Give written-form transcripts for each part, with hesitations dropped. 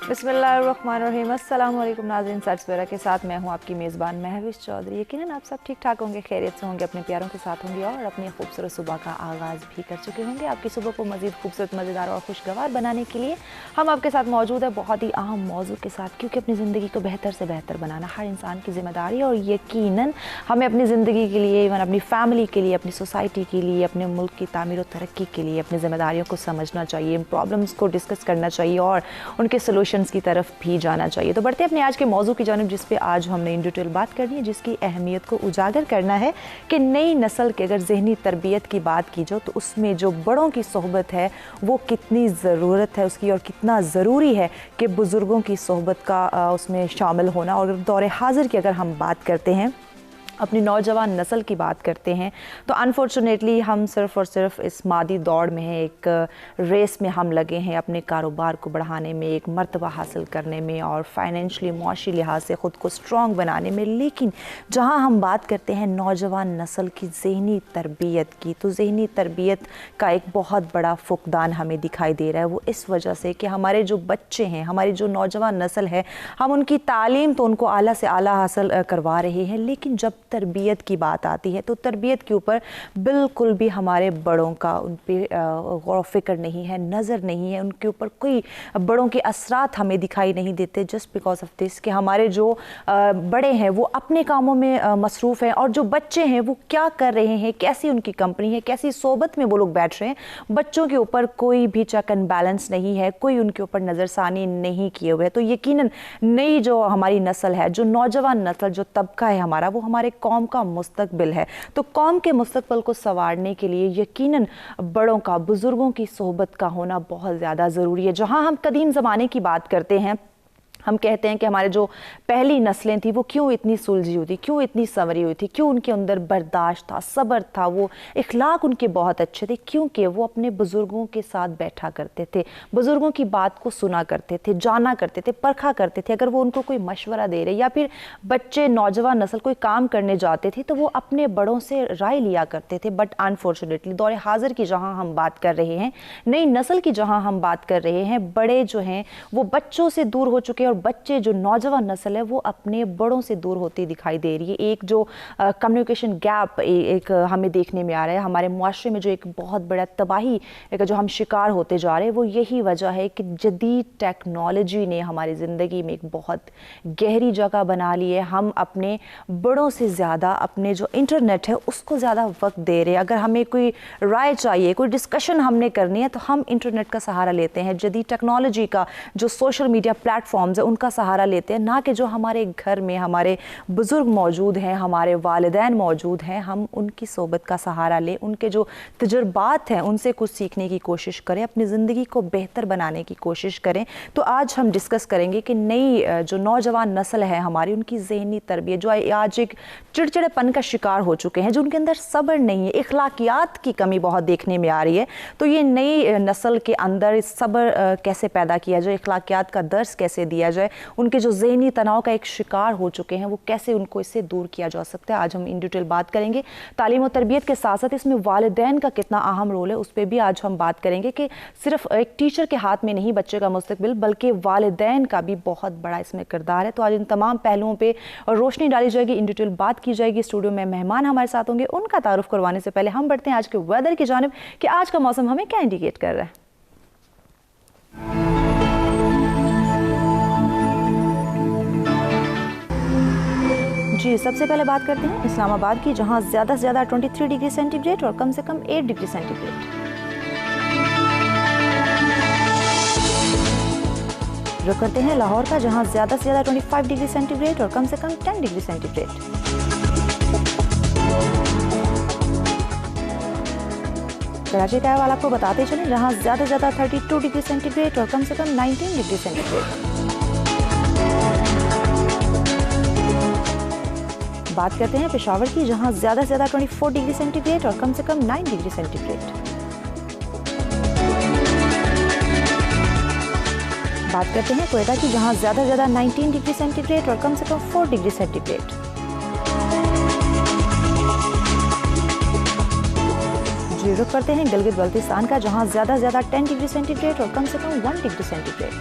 बिस्मिल्लाहिर्रहमानिर्रहीम। अस्सलाम वालेकुम नाज़रीन, सच सवेरा के साथ मैं हूं आपकी मेज़बान महविश चौधरी। यकीनन आप सब ठीक ठाक होंगे, खैरियत से होंगे, अपने प्यारों के साथ होंगे और अपनी खूबसूरत सुबह का आगाज़ भी कर चुके होंगे। आपकी सुबह को मज़ीद खूबसूरत, मज़ेदार और खुशगवार बनाने के लिए हम आपके साथ मौजूद है बहुत ही अहम मौजू के साथ, क्योंकि अपनी ज़िंदगी को बेहतर से बेहतर बनाना हर इंसान की ज़िम्मेदारी और यकीनन हमें अपनी ज़िंदगी के लिए, इवन अपनी फैमिली के लिए, अपनी सोसाइटी के लिए, अपने मुल्क की तामीर और तरक्की के लिए अपनी ज़िम्मेदारियों को समझना चाहिए, इन प्रॉब्लम्स को डिस्कस करना चाहिए और उनके सोल्यूशंस की तरफ भी जाना चाहिए। तो बढ़ते अपने आज के मौजू की जानिब, जिस पे आज हमने इन डिटेल बात करनी है, जिसकी अहमियत को उजागर करना है कि नई नस्ल की अगर ज़हनी तरबियत की बात की जाए तो उसमें जो बड़ों की सोहबत है वो कितनी ज़रूरत है उसकी, और कितना ज़रूरी है कि बुज़ुर्गों की सोहबत का उसमें शामिल होना। और दौर हाज़िर की अगर हम बात करते हैं, अपनी नौजवान नस्ल की बात करते हैं, तो अनफॉर्चुनेटली हम सिर्फ़ और सिर्फ इस मादी दौड़ में हैं, एक रेस में हम लगे हैं अपने कारोबार को बढ़ाने में, एक मर्तबा हासिल करने में और फाइनेंशली मुआशी लिहाज से ख़ुद को स्ट्रॉन्ग बनाने में। लेकिन जहां हम बात करते हैं नौजवान नस्ल की ज़हनी तरबियत की, तो ज़हनी तरबियत का एक बहुत बड़ा फुकदान हमें दिखाई दे रहा है। वो इस वजह से कि हमारे जो बच्चे हैं, हमारी जो नौजवान नस्ल है, हम उनकी तालीम तो उनको आला से आला हासिल करवा रहे हैं, लेकिन जब तरबियत की बात आती है तो तरबियत के ऊपर बिल्कुल भी हमारे बड़ों का उन पर गौर फ़िक्र नहीं है, नज़र नहीं है, उनके ऊपर कोई बड़ों के असरात हमें दिखाई नहीं देते, जस्ट बिकॉज ऑफ दिस कि हमारे जो बड़े हैं वो अपने कामों में मसरूफ़ हैं और जो बच्चे हैं वो क्या कर रहे हैं, कैसी उनकी कंपनी है, कैसी सोबत में वो लोग बैठ रहे हैं, बच्चों के ऊपर कोई भी चेक एंड बैलेंस नहीं है, कोई उनके ऊपर नज़रसानी नहीं किए हुए है। तो यकीनन नई जो हमारी नस्ल है, जो नौजवान नस्ल, जो तबका है हमारा, वो हमारे कौम का मुस्तकबिल है। तो कौम के मुस्तकबिल को संवारने के लिए यकीनन बड़ों का, बुज़ुर्गों की सोहबत का होना बहुत ज़्यादा ज़रूरी है। जहाँ हम कदीम ज़माने की बात करते हैं, हम कहते हैं कि हमारे जो पहली नस्लें थी वो क्यों इतनी सुलझी हुई थी, क्यों इतनी संवरी हुई थी, क्यों उनके अंदर बर्दाश्त था, सब्र था, वो इखलाक उनके बहुत अच्छे थे, क्योंकि वो अपने बुज़ुर्गों के साथ बैठा करते थे, बुज़ुर्गों की बात को सुना करते थे, जाना करते थे, परखा करते थे। अगर वो उनको कोई मशवरा दे रहे या फिर बच्चे, नौजवान नस्ल कोई काम करने जाते थे तो वो अपने बड़ों से राय लिया करते थे। बट अनफॉर्चुनेटली दौर हाज़िर की जहाँ हम बात कर रहे हैं, नई नस्ल की जहाँ हम बात कर रहे हैं, बड़े जो हैं वो बच्चों से दूर हो चुके हैं और बच्चे, जो नौजवान नस्ल है, वो अपने बड़ों से दूर होती दिखाई दे रही है। एक जो कम्युनिकेशन गैप एक हमें देखने में आ रहा है हमारे मुआशरे में, जो एक बहुत बड़ा तबाही का जो हम शिकार होते जा रहे हैं, वो यही वजह है कि जदीद टेक्नोलॉजी ने हमारी ज़िंदगी में एक बहुत गहरी जगह बना ली है। हम अपने बड़ों से ज़्यादा अपने जो इंटरनेट है उसको ज़्यादा वक्त दे रहे हैं। अगर हमें कोई राय चाहिए, कोई डिस्कशन हमने करनी है, तो हम इंटरनेट का सहारा लेते हैं, जदीद टेक्नोलॉजी का जो सोशल मीडिया प्लेटफॉर्म्स है उनका सहारा लेते हैं, ना कि जो हमारे घर में हमारे बुज़ुर्ग मौजूद हैं, हमारे वालिदैन मौजूद हैं, हम उनकी सोबत का सहारा लें, उनके जो तजुर्बात हैं उनसे कुछ सीखने की कोशिश करें, अपनी ज़िंदगी को बेहतर बनाने की कोशिश करें। तो आज हम डिस्कस करेंगे कि नई जो नौजवान नस्ल है हमारी, उनकी ज़हनी तरबियत, जो आज एक चिड़चिड़ेपन का शिकार हो चुके हैं, जो उनके अंदर सब्र नहीं है, इखलाकियात की कमी बहुत देखने में आ रही है। तो ये नई नस्ल के अंदर सब्र कैसे पैदा किया जाए, इखलाकियात का दर्स कैसे दिया जाए, उनके जो ज़हनी तनाव का एक शिकार हो चुके हैं वो कैसे उनको इससे दूर किया जा सकता है, आज हम इन डिटेल बात करेंगे। तालीम और तरबियत के साथ साथ इसमें वालिदैन का कितना अहम रोल है उस पर भी आज हम बात करेंगे कि सिर्फ एक टीचर के हाथ में नहीं बच्चे का मुस्तकबिल, बल्कि वालिदैन का भी बहुत बड़ा इसमें किरदार है। तो आज इन तमाम पहलुओं पर रोशनी डाली जाएगी, इन डिटेल बात की जाएगी। स्टूडियो में मेहमान हमारे साथ होंगे, उनका तारुफ करवाने से पहले हम बढ़ते हैं आज के वेदर की जानिब कि आज का मौसम हमें क्या इंडिकेट कर रहा है। जी, सबसे पहले बात करते हैं इस्लामाबाद की, जहां ज़्यादा से ज़्यादा 23 डिग्री सेंटीग्रेड और कम से कम 8 डिग्री सेंटीग्रेड। रुक करते हैं लाहौर का, जहां ज़्यादा से ज़्यादा 25 डिग्री सेंटीग्रेड और कम से कम 10 डिग्री सेंटीग्रेड। कराची का अहवाल आपको बताते चलें, जहां ज़्यादा से ज़्यादा 32 डिग्री सेंटीग्रेड और कम से कम 19 डिग्री सेंटीग्रेड। बात करते हैं पेशावर की, जहां ज़्यादा से ज़्यादा 24 डिग्री सेंटीग्रेड और कम से कम 9 डिग्री सेंटीग्रेड। बात करते हैं कोयटा की, जहां ज़्यादा से ज़्यादा 19 डिग्री सेंटीग्रेड और कम से कम 4 डिग्री सेंटीग्रेड। जी, रुक करते हैं गिलगित बल्तिस्तान का, जहां ज़्यादा से ज़्यादा 10 डिग्री सेंटीग्रेड और कम से कम 1 डिग्री सेंटीग्रेड।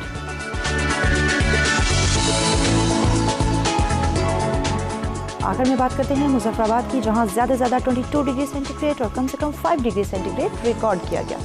आखिर में बात करते हैं मुजफ्फराबाद की, जहां ज़्यादा से ज़्यादा 22 डिग्री सेंटीग्रेड और कम से कम 5 डिग्री सेंटीग्रेड रिकॉर्ड किया गया।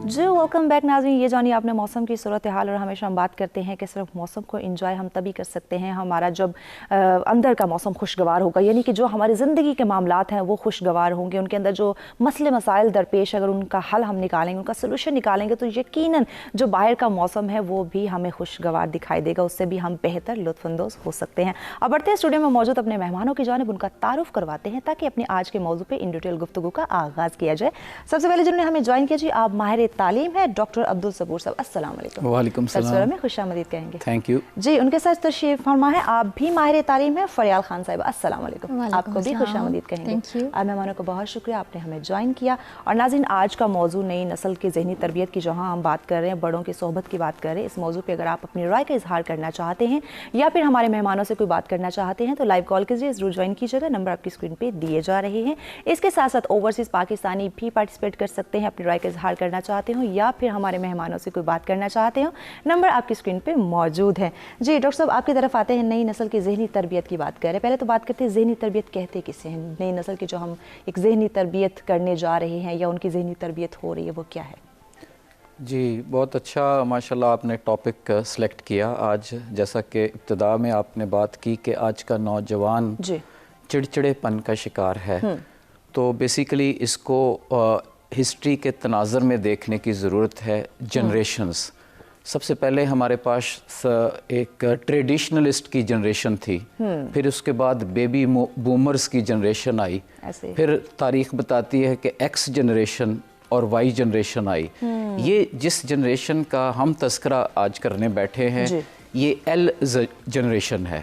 जी वेलकम बैक नाज़रीन, ये जानिए आपने मौसम की सूरत हाल। और हमेशा हम बात करते हैं कि सिर्फ मौसम को एंजॉय हम तभी कर सकते हैं हमारा जब अंदर का मौसम खुशगवार होगा, यानी कि जो हमारी ज़िंदगी के मामलात हैं वो खुशगवार होंगे, उनके अंदर जो मसले मसाइल दरपेश अगर उनका हल हम निकालेंगे, उनका सलूशन निकालेंगे, तो यकीनन जो बाहर का मौसम है वो भी हमें खुशगवार दिखाई देगा, उससे भी हम बेहतर लुत्फ़अंदोज़ हो सकते हैं। अब बढ़ते हैं स्टूडियो में मौजूद अपने मेहमानों की जानिब, उनका तारुफ करवाते हैं ताकि अपने आज के मौजू पर इन डिटेल गुफ्तगू का आगाज़ किया जाए। सबसे पहले जिन्होंने हमें ज्वाइन किया जी, आप माहिर तालीम है डॉक्टर अब्दुल सबूर साहब, अस्सलाम वालेकुम। वालेकुम सलाम में खुशामदीद कहेंगे। थैंक यू जी। उनके साथ तशरीफ फरमा है आप भी माहिर तालीम है फरियाल खान साहिब, अस्सलाम वालेकुम, आपको भी खुशामदीद कहेंगे। आप मेहमानों को बहुत शुक्रिया, आपने हमें ज्वाइन किया। और नाज़रीन, आज का मौजू नई नस्ल की ज़हनी तरबियत की, जहाँ हम बात कर रहे हैं बड़ों की सोहबत की बात कर रहे हैं। इस मौजू पर अगर आप अपनी राय का इजहार करना चाहते हैं या फिर हमारे मेहमानों से कोई बात करना चाहते हैं तो लाइव कॉल कीजिए, ज़रूर ज्वाइन कीजिएगा, नंबर आपकी स्क्रीन पर दिए जा रहे हैं। इसके साथ साथ ओवरसीज़ पाकिस्तानी भी पार्टिसिपेट कर सकते हैं, अपनी राय का इजहार करना चाहते हो या फिर हमारे मेहमानों से कोई बात करना चाहते हो, नंबर आपकी स्क्रीन पे मौजूद है। जी डॉक्टर साहब, आपकी तरफ आते हैं, नई नस्ल की ज़हनी तरबियत की बात कर रहे हैं। पहले तो बात करते हैं ज़हनी तरबियत कहते किसे हैं, नई नस्ल की जो हम एक ज़हनी तरबियत करने जा रहे हैं या उनकी ज़हनी तरबियत हो रही है वो क्या है? जी बहुत अच्छा माशाल्लाह आपने टॉपिक सेलेक्ट किया आज। जैसा कि इब्तिदा में आपने बात की कि आज का नौजवान चिड़चिड़ेपन का शिकार है, तो बेसिकली इसको हिस्ट्री के तनाज़र में देखने की ज़रूरत है। जनरेशन्स, सबसे पहले हमारे पास एक ट्रेडिशनलिस्ट की जनरेशन थी, फिर उसके बाद बेबी बूमर्स की जनरेशन आई, फिर तारीख़ बताती है कि एक्स जनरेशन और वाई जनरेशन आई। ये जिस जनरेशन का हम तस्करा आज करने बैठे हैं ये एल जनरेशन है,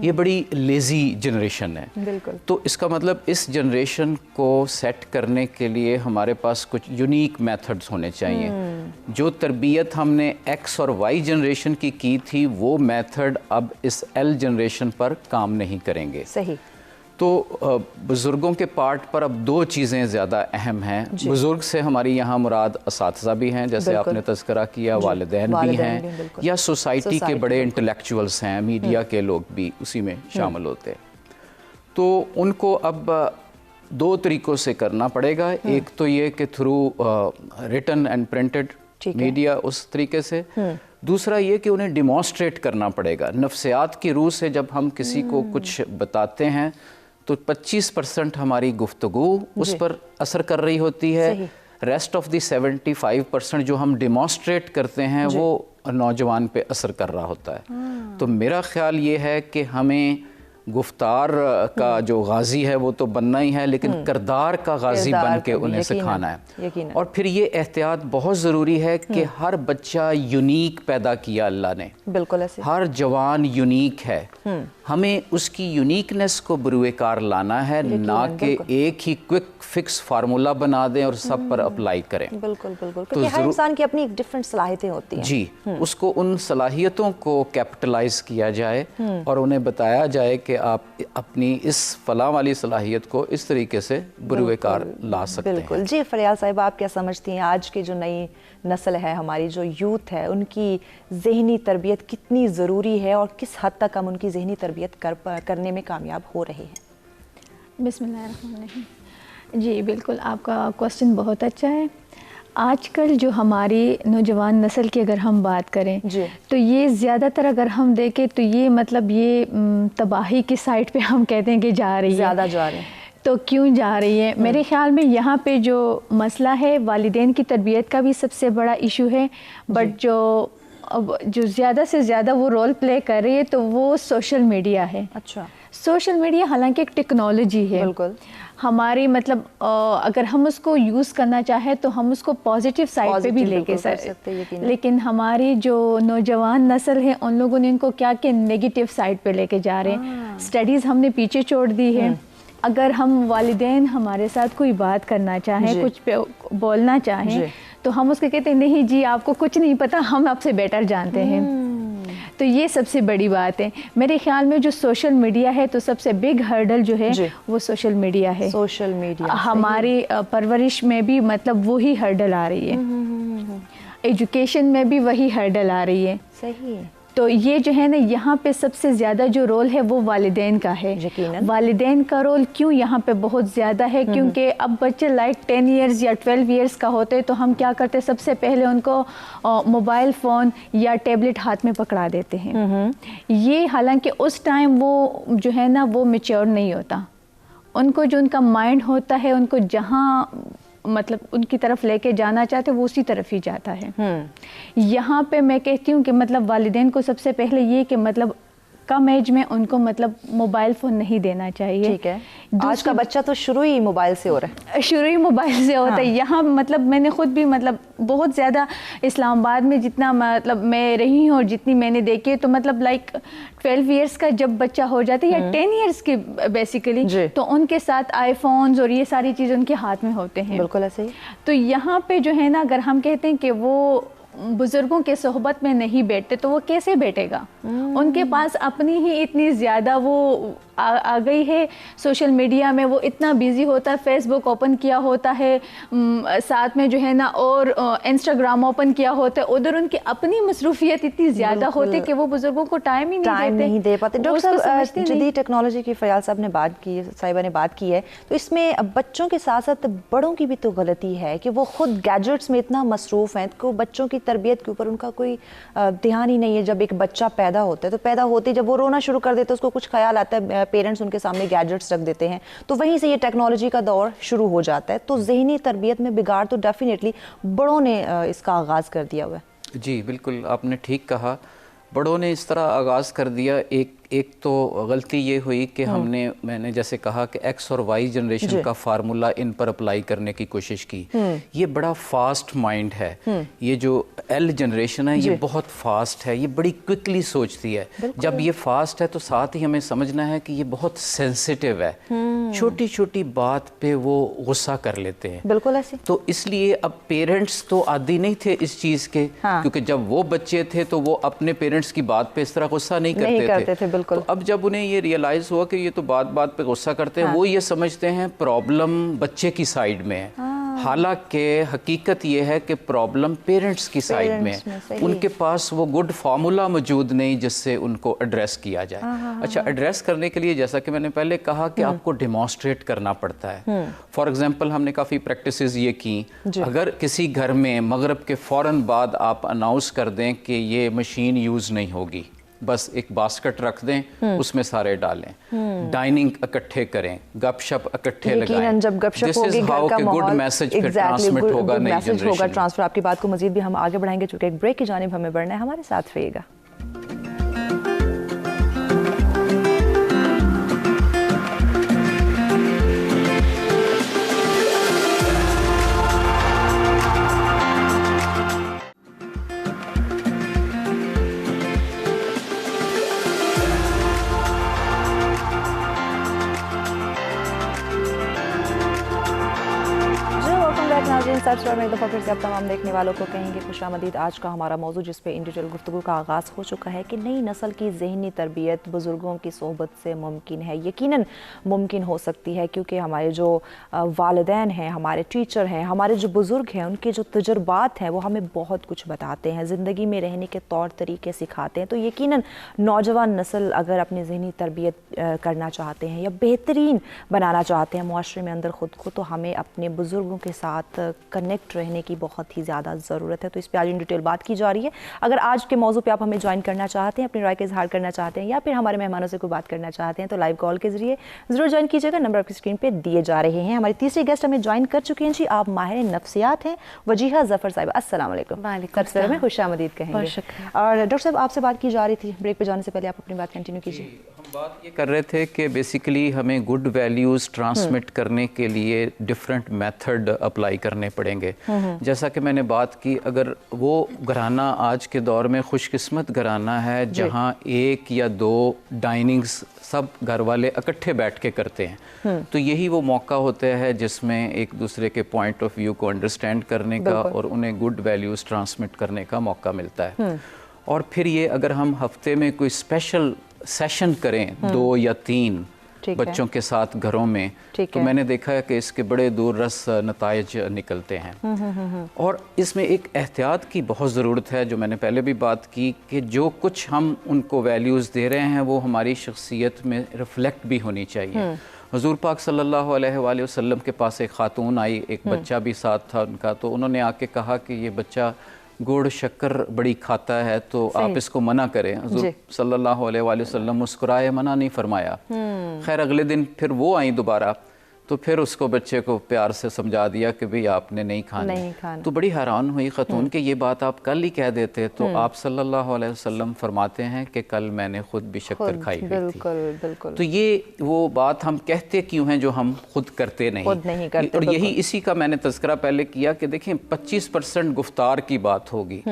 ये बड़ी लेज़ी जनरेशन है। बिल्कुल। तो इसका मतलब इस जनरेशन को सेट करने के लिए हमारे पास कुछ यूनिक मेथड्स होने चाहिए। जो तरबियत हमने एक्स और वाई जनरेशन की थी वो मेथड अब इस एल जनरेशन पर काम नहीं करेंगे। सही। तो बुज़ुर्गों के पार्ट पर अब दो चीज़ें ज़्यादा अहम हैं। बुज़ुर्ग से हमारी यहाँ मुराद असातिज़ा भी हैं, जैसे आपने तज़किरा किया, वालिदैन भी हैं, या सोसाइटी के बड़े इंटेलेक्चुअल्स हैं, मीडिया के लोग भी उसी में शामिल होते हैं। तो उनको अब दो तरीक़ों से करना पड़ेगा। एक तो ये कि through written and printed media, उस तरीके से। दूसरा ये कि उन्हें डिमॉन्स्ट्रेट करना पड़ेगा। नफ्सियात की रूह से जब हम किसी को कुछ बताते हैं तो 25% हमारी गुफ्तगू उस पर असर कर रही होती है, रेस्ट ऑफ दी 75% जो हम डिमॉन्स्ट्रेट करते हैं वो नौजवान पे असर कर रहा होता है। तो मेरा ख्याल ये है कि हमें गुफ्तार का जो गाजी है वो तो बनना ही है, लेकिन किरदार का गाजी बन के उन्हें सिखाना है। और फिर ये एहतियात बहुत ज़रूरी है कि हर बच्चा यूनिक पैदा किया अल्लाह ने, बिल्कुल ऐसे। हर जवान यूनिक है, हमें उसकी यूनिकनेस को बरूए कार लाना है, ना कि एक ही क्विक फिक्स फार्मूला बना दें और सब पर अप्लाई करें। बिल्कुल बिल्कुल, क्योंकि हर इंसान की अपनी डिफरेंट सलाहियतें होती हैं। जी, उसको उन सलाहियतों को कैपिटलाइज किया जाए और उन्हें बताया जाए कि आप अपनी इस फलां वाली सलाहियत को इस तरीके से बरूए कार ला सकते हैं। बिल्कुल। जी फरियाल साहिबा, आप क्या समझती हैं आज की जो नई नस्ल है, हमारी जो यूथ है, उनकी ज़हनी तरबियत कितनी ज़रूरी है और किस हद तक हम उनकी ज़हनी तरबियत करने में कामयाब हो रहे हैं? बिस्मिल्लाहिर्रहमानिर्रहीम। जी बिल्कुल, आपका क्वेश्चन बहुत अच्छा है। आजकल जो हमारी नौजवान नस्ल की अगर हम बात करें तो ये ज़्यादातर अगर हम देखें तो ये मतलब ये तबाही की साइड पे हम कहते हैं कि जा रही है, ज़्यादा जा रहे हैं। तो क्यों जा रही है? मेरे ख्याल में यहाँ पे जो मसला है वालिदैन की तरबियत का भी सबसे बड़ा इशू है, बट जो ज़्यादा से ज़्यादा वो रोल प्ले कर रही है तो वो सोशल मीडिया है। अच्छा। सोशल मीडिया हालांकि एक टेक्नोलॉजी है, बिल्कुल हमारी मतलब अगर हम उसको यूज़ करना चाहें तो हम उसको पॉजिटिव साइड पे भी लेके सकते हैं, लेकिन हमारी जो नौजवान नस्ल है उन लोगों ने इनको क्या कि नेगेटिव साइड पे लेके जा रहे हैं। स्टडीज़ हमने पीछे छोड़ दी है। अगर हम वालिदैन हमारे साथ कोई बात करना चाहें, कुछ पे बोलना चाहें तो हम उसको कहते हैं नहीं जी आपको कुछ नहीं पता, हम आपसे बेटर जानते हैं। तो ये सबसे बड़ी बात है मेरे ख्याल में। जो सोशल मीडिया है तो सबसे बिग हर्डल जो है वो सोशल मीडिया है। सोशल मीडिया हमारी परवरिश में भी मतलब वही हर्डल आ रही है। एजुकेशन में भी वही हर्डल आ रही है। सही है। तो ये जो है ना, यहाँ पे सबसे ज़्यादा जो रोल है वो वालिदैन का है। यकीनन वालिदैन का रोल क्यों यहाँ पे बहुत ज़्यादा है, क्योंकि अब बच्चे लाइक 10 इयर्स या 12 इयर्स का होते तो हम क्या करते, सबसे पहले उनको मोबाइल फ़ोन या टैबलेट हाथ में पकड़ा देते हैं। ये हालांकि उस टाइम वो जो है ना वो मैच्योर नहीं होता, उनको जो उनका माइंड होता है, उनको जहाँ मतलब उनकी तरफ लेके जाना चाहते वो उसी तरफ ही जाता है। यहाँ पे मैं कहती हूँ कि मतलब वालिदैन को सबसे पहले ये कि मतलब कम एज में उनको मतलब मोबाइल फ़ोन नहीं देना चाहिए। ठीक है। आज का बच्चा तो शुरू ही मोबाइल से हो रहा है, शुरू ही मोबाइल से होता है। यहाँ मतलब मैंने खुद भी मतलब बहुत ज़्यादा इस्लामाबाद में जितना मतलब मैं रही हूँ और जितनी मैंने देखी है, तो मतलब लाइक 12 इयर्स का जब बच्चा हो जाता है या 10 इयर्स के बेसिकली, तो उनके साथ आईफोन्स और ये सारी चीज़ उनके हाथ में होते हैं। बिल्कुल ऐसे ही। तो यहाँ पे जो है ना, अगर हम कहते हैं कि वो बुजुर्गों के सोहबत में नहीं बैठते तो वो कैसे बैठेगा? उनके पास अपनी ही इतनी ज़्यादा वो आ गई है सोशल मीडिया में, वो इतना बिजी होता है, फेसबुक ओपन किया होता है, साथ में जो है ना और इंस्टाग्राम ओपन किया होता है, उधर उनकी अपनी मसरूफियत इतनी ज़्यादा होती है कि वो बुजुर्गों को टाइम ही नहीं दे पाते। डॉक्टर साहब, जदीद टेक्नोलॉजी की फयाल साहब ने बात की, साहिबा ने बात की है, तो इसमें बच्चों के साथ साथ बड़ों की भी तो गलती है कि वो खुद गैजेट्स में इतना मसरूफ़ हैं कि बच्चों की तरबियत के ऊपर उनका कोई ध्यान ही नहीं है। जब एक बच्चा पैदा होता है तो पैदा होते जब वो रोना शुरू कर देता है, उसको कुछ ख्याल आता है, पेरेंट्स उनके सामने गैजेट्स रख देते हैं, तो वहीं से ये टेक्नोलॉजी का दौर शुरू हो जाता है। तो ज़हनी तरबियत में बिगाड़ तो डेफिनेटली बड़ों ने इसका आगाज़ कर दिया हुआ है। जी बिल्कुल, आपने ठीक कहा, बड़ों ने इस तरह आगाज़ कर दिया। एक तो गलती ये हुई कि मैंने जैसे कहा कि एक्स और वाई जनरेशन का फार्मूला इन पर अप्लाई करने की कोशिश की। ये बड़ा फास्ट माइंड है, ये जो एल जनरेशन है ये बहुत फास्ट है, ये बड़ी क्विकली सोचती है। जब ये फास्ट है तो साथ ही हमें समझना है कि ये बहुत सेंसिटिव है, छोटी छोटी बात पे वो गुस्सा कर लेते हैं। बिल्कुल ऐसे। तो इसलिए अब पेरेंट्स तो आदी नहीं थे इस चीज़ के, क्योंकि जब वो बच्चे थे तो वो अपने पेरेंट्स की बात पे इस तरह गुस्सा नहीं करते थे। तो अब जब उन्हें ये रियलाइज़ हुआ कि ये तो बात बात पे गुस्सा करते हैं, वो ये समझते हैं प्रॉब्लम बच्चे की साइड में है। हालांकि हकीकत ये है कि प्रॉब्लम पेरेंट्स की साइड में है। उनके पास वो गुड फार्मूला मौजूद नहीं जिससे उनको एड्रेस किया जाए। अच्छा, एड्रेस करने के लिए जैसा कि मैंने पहले कहा कि आपको डेमोन्स्ट्रेट करना पड़ता है। फॉर एग्जांपल हमने काफ़ी प्रैक्टिसेस ये की, अगर किसी घर में मगरिब के फ़ौरन बाद आप अनाउंस कर दें कि ये मशीन यूज़ नहीं होगी, बस एक बास्केट रख दें, उसमें सारे डालें, डाइनिंग इकट्ठे करें, गपशप इकट्ठे लगाएं। जब गपशप होगी, घर का माहौल गुड मैसेज फिर ट्रांसमिट होगा नई जनरेशन होगा ट्रांसफर। आपकी बात को मजीद भी हम आगे बढ़ाएंगे, चूंकि एक ब्रेक की जानिब हमें बढ़ना है। हमारे साथ रहिएगा। सर्च में एक दफ़ा फिर से आप तमाम देखने वालों को कहेंगे खुशामदीद। आज का हमारा मौजू जिस पे इन डिटेल गुफ्तगू का आगाज़ हो चुका है कि नई नस्ल की ज़हनी तरबियत बुज़ुर्गों की सोहबत से मुमकिन है, यकीनन मुमकिन हो सकती है, क्योंकि हमारे जो वालिदैन हैं, हमारे टीचर हैं, हमारे जो बुज़ुर्ग हैं, उनके जो तजुर्बात हैं वो हमें बहुत कुछ बताते हैं, ज़िंदगी में रहने के तौर तरीके सिखाते हैं। तो यकीनन नौजवान नस्ल अगर अपनी ज़हनी तरबियत करना चाहते हैं या बेहतरीन बनाना चाहते हैं मुआशरे में अंदर ख़ुद को, तो हमें अपने बुज़ुर्गों के साथ कनेक्ट रहने की बहुत ही ज़्यादा ज़रूरत है। तो इस पर आज इन डिटेल बात की जा रही है। अगर आज के मौजू पे आप हमें ज्वाइन करना चाहते हैं, अपनी राय का इजहार करना चाहते हैं या फिर हमारे मेहमानों से कोई बात करना चाहते हैं, तो लाइव कॉल के जरिए ज़रूर ज्वाइन कीजिएगा। नंबर आपकी स्क्रीन पे दिए जा रहे हैं। हमारी तीसरी गेस्ट हमें ज्वाइन कर चुके हैं जी, आप माहिर नफ्सियात हैं वजीहा ज़फ़र साहिबा। अस्सलाम वालेकुम। सबसे में खुशामदीद कहेंगे। और डॉक्टर साहब, आपसे बात की जा रही थी, ब्रेक पे जाने से पहले आप अपनी बात कंटिन्यू कीजिए। हम बात ये कर रहे थे कि बेसिकली हमें गुड वैल्यूज़ ट्रांसमिट करने के लिए डिफरेंट मेथड अप्लाई करने पड़ेंगे। जैसा कि मैंने बात की, अगर वो घराना आज के दौर में खुशकिस्मत घराना है जहाँ एक या दो डाइनिंग्स सब घर वाले इकट्ठे बैठ के करते हैं, तो यही वो मौका होता है जिसमें एक दूसरे के पॉइंट ऑफ व्यू को अंडरस्टैंड करने का और उन्हें गुड वैल्यूज़ ट्रांसमिट करने का मौका मिलता है। और फिर ये अगर हम हफ्ते में कोई स्पेशल सेशन करें 2 या 3, बच्चों के साथ घरों में, तो मैंने देखा है कि इसके बड़े दूररस नताइज निकलते हैं। और इसमें एक एहतियात की बहुत ज़रूरत है, जो मैंने पहले भी बात की, कि जो कुछ हम उनको वैल्यूज़ दे रहे हैं वो हमारी शख्सियत में रिफ्लेक्ट भी होनी चाहिए। हुज़ूर पाक सल्लल्लाहु अलैहि वसल्लम के पास एक खातून आई, एक बच्चा भी साथ था उनका, तो उन्होंने आके कहा कि ये बच्चा गुड़ शक्कर बड़ी खाता है, तो आप इसको मना करें। हुज़ूर सल्लल्लाहु अलैहि वसल्लम मुस्कुराए, मना नहीं फरमाया। खैर अगले दिन फिर वो आई दोबारा, तो फिर उसको बच्चे को प्यार से समझा दिया कि भाई आपने नहीं खाना। तो बड़ी हैरान हुई खातून कि ये बात आप कल ही कह देते। तो आप सल्लल्लाहु अलैहि वसल्लम फरमाते हैं कि कल मैंने खुद भी शक्कर खाई हुई थी। तो ये वो बात हम कहते क्यों हैं जो हम खुद करते नहीं करते। और यही इसी का मैंने तज़किरा पहले किया कि देखें 25% गुफ्तार की बात होगी,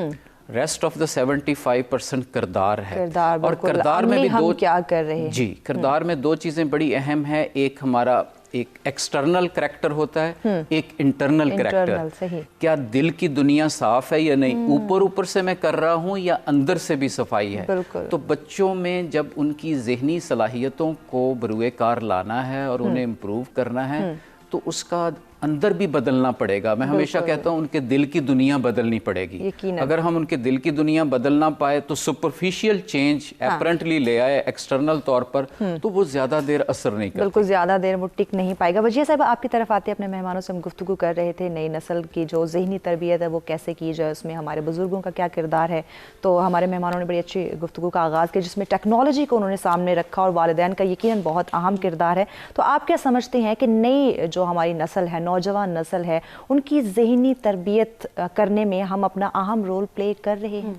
रेस्ट ऑफ द 75% किरदार है। और किरदार में भी दो क्या कर रहे हैं। जी, किरदार में दो चीज़ें बड़ी अहम है। एक हमारा एक एक्सटर्नल करैक्टर होता है, एक इंटरनल करैक्टर। क्या दिल की दुनिया साफ है या नहीं, ऊपर ऊपर से मैं कर रहा हूँ या अंदर से भी सफाई है। तो बच्चों में जब उनकी ज़हनी सलाहियतों को बरूए कार लाना है और उन्हें इम्प्रूव करना है, तो उसका अंदर भी बदलना पड़ेगा। मैं हमेशा कहता हूँ उनके दिल की दुनिया बदलनी पड़ेगी। अगर हम उनके दिल की दुनिया बदल ना पाए तो सुपरफिशियल चेंज अपरेंटली ले आए एक्सटर्नल तौर पर, तो वो ज़्यादा देर असर नहीं करती। बिल्कुल, ज़्यादा देर वो टिक नहीं पाएगा। वजीह साहब, आपकी तरफ आते अपने मेहमानों से हम गुफ्तगू कर रहे थे, नई नस्ल की जो ज़हनी तरबियत है वो कैसे की जाए, उसमें हमारे बुज़ुर्गों का क्या किरदार है। तो हमारे मेहमानों ने बड़ी अच्छी गुफ्तगू का आगाज़ किया, जिसमें टेक्नोलॉजी को उन्होंने सामने रखा और वालिदैन का यकीनन बहुत अहम किरदार है। तो आप क्या समझते हैं कि नई जो हमारी नस्ल है, नौजवान नस्ल है, उनकी ज़हनी तरबियत करने में हम अपना अहम रोल प्ले कर रहे हैं?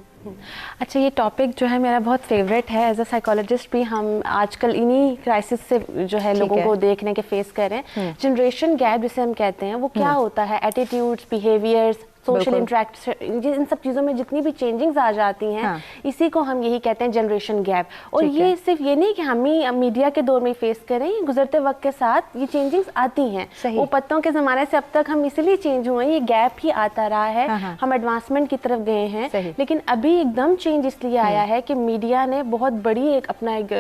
अच्छा, ये टॉपिक जो है मेरा बहुत फेवरेट है। एज अ साइकोलॉजिस्ट भी हम आजकल इन्हीं क्राइसिस से जो है लोगों को देखने के फेस कर रहे हैं। जनरेशन गैप जिसे हम कहते हैं, वो क्या होता है, एटीट्यूड्स, बिहेवियर्स, सोशल इंटरेक्शन, इन सब चीज़ों में जितनी भी चेंजिंग्स आ जाती हैं, इसी को हम यही कहते हैं जनरेशन गैप। और ये सिर्फ ये नहीं कि हम ही मीडिया के दौर में फेस करें, गुजरते वक्त के साथ ये चेंजिंग्स आती हैं। वो पत्तों के ज़माने से अब तक हम इसलिए चेंज हुए, ये गैप ही आता रहा है। हम एडवांसमेंट की तरफ गए हैं, लेकिन अभी एकदम चेंज इसलिए आया है कि मीडिया ने बहुत बड़ी एक अपना एक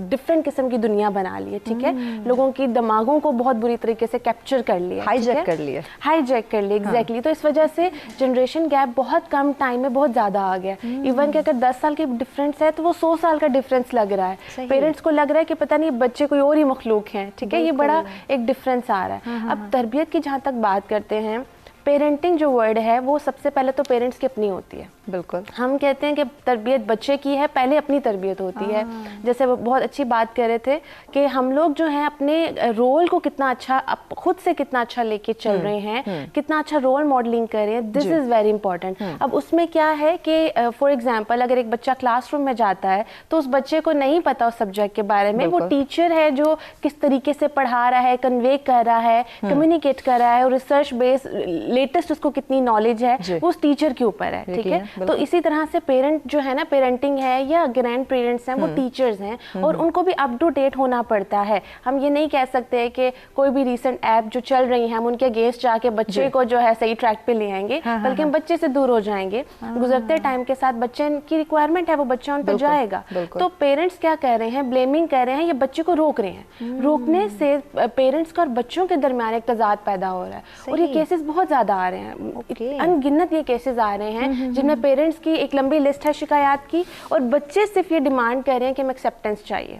डिफरेंट किस्म की दुनिया बना ली है। ठीक है, लोगों की दिमागों को बहुत बुरी तरीके से कैप्चर कर लिया, हाईजैक कर लिया। एग्जैक्टली। तो इस वजह से जनरेशन गैप बहुत कम टाइम में बहुत ज़्यादा आ गया। इवन कि अगर 10 साल की डिफरेंस है तो वो 100 साल का डिफरेंस लग रहा है। पेरेंट्स को लग रहा है कि पता नहीं बच्चे कोई और ही मखलूक हैं। ठीक है, ये बड़ा एक डिफरेंस आ रहा है। अब तरबियत की जहाँ तक बात करते हैं, पेरेंटिंग जो वर्ड है वो सबसे पहले तो पेरेंट्स की अपनी होती है। बिल्कुल, हम कहते हैं कि तरबियत बच्चे की है, पहले अपनी तरबियत होती है। जैसे वो बहुत अच्छी बात कर रहे थे कि हम लोग जो है अपने रोल को कितना अच्छा, खुद से कितना अच्छा लेके चल रहे हैं, कितना अच्छा रोल मॉडलिंग कर रहे हैं, दिस इज़ वेरी इंपॉर्टेंट। अब उसमें क्या है कि फॉर एग्जाम्पल अगर एक बच्चा क्लासरूम में जाता है तो उस बच्चे को नहीं पता उस सब्जेक्ट के बारे में, वो टीचर है जो किस तरीके से पढ़ा रहा है, कन्वे कर रहा है, कम्युनिकेट कर रहा है, और रिसर्च बेस लेटेस्ट उसको कितनी नॉलेज है, वो उस टीचर के ऊपर है। ठीक है, तो इसी तरह से पेरेंट जो है ना, पेरेंटिंग है या ग्रैंड पेरेंट्स हैं, वो टीचर्स हैं, और उनको भी अप टू डेट होना पड़ता है। हम ये नहीं कह सकते कि कोई भी रीसेंट ऐप जो चल रही है हम उनके अगेंस्ट जाके बच्चे को जो है सही ट्रैक पे ले आएंगे, बल्कि हम बच्चे से दूर हो जाएंगे। गुजरते टाइम के साथ बच्चे की रिक्वायरमेंट है, वो बच्चा उन पर जाएगा। तो पेरेंट्स क्या कर रहे हैं, ब्लेमिंग कर रहे हैं, ये बच्चे को रोक रहे हैं। रोकने से पेरेंट्स का और बच्चों के दरमियान एक तजाद पैदा हो रहा है, और ये केसेस बहुत ज्यादा आ रहे हैं। अनगिनत ये केसेस आ रहे हैं जिनमें पेरेंट्स की एक लंबी लिस्ट है शिकायत की, और बच्चे सिर्फ ये डिमांड कर रहे हैं कि हमें एक्सेप्टेंस चाहिए।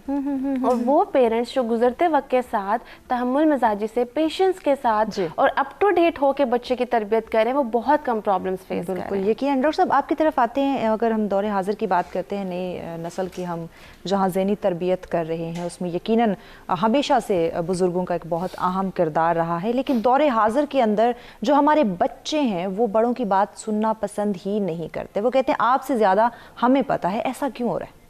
और वो पेरेंट्स जो गुजरते वक्त के साथ तहम्मुल मिजाजी से, पेशेंस के साथ और अप टू डेट होकर बच्चे की तरबियत करें, वो बहुत कम प्रॉब्लम्स फेस कर रहे हैं। बिल्कुल, यकीनन। डॉक्टर साहब, आपकी तरफ आते हैं, अगर हम दौरे हाजिर की बात करते हैं, नई नस्ल की हम जहाँ ज़हनी तरबियत कर रहे हैं, उसमें यकीनन हमेशा से बुज़ुर्गों का एक बहुत अहम किरदार रहा है, लेकिन दौरे हाजिर के अंदर जो हमारे बच्चे हैं वो बड़ों की बात सुनना पसंद ही नहीं करते। वो कहते हैं आपसे ज़्यादा हमें पता है। ऐसा क्यों हो रहा है?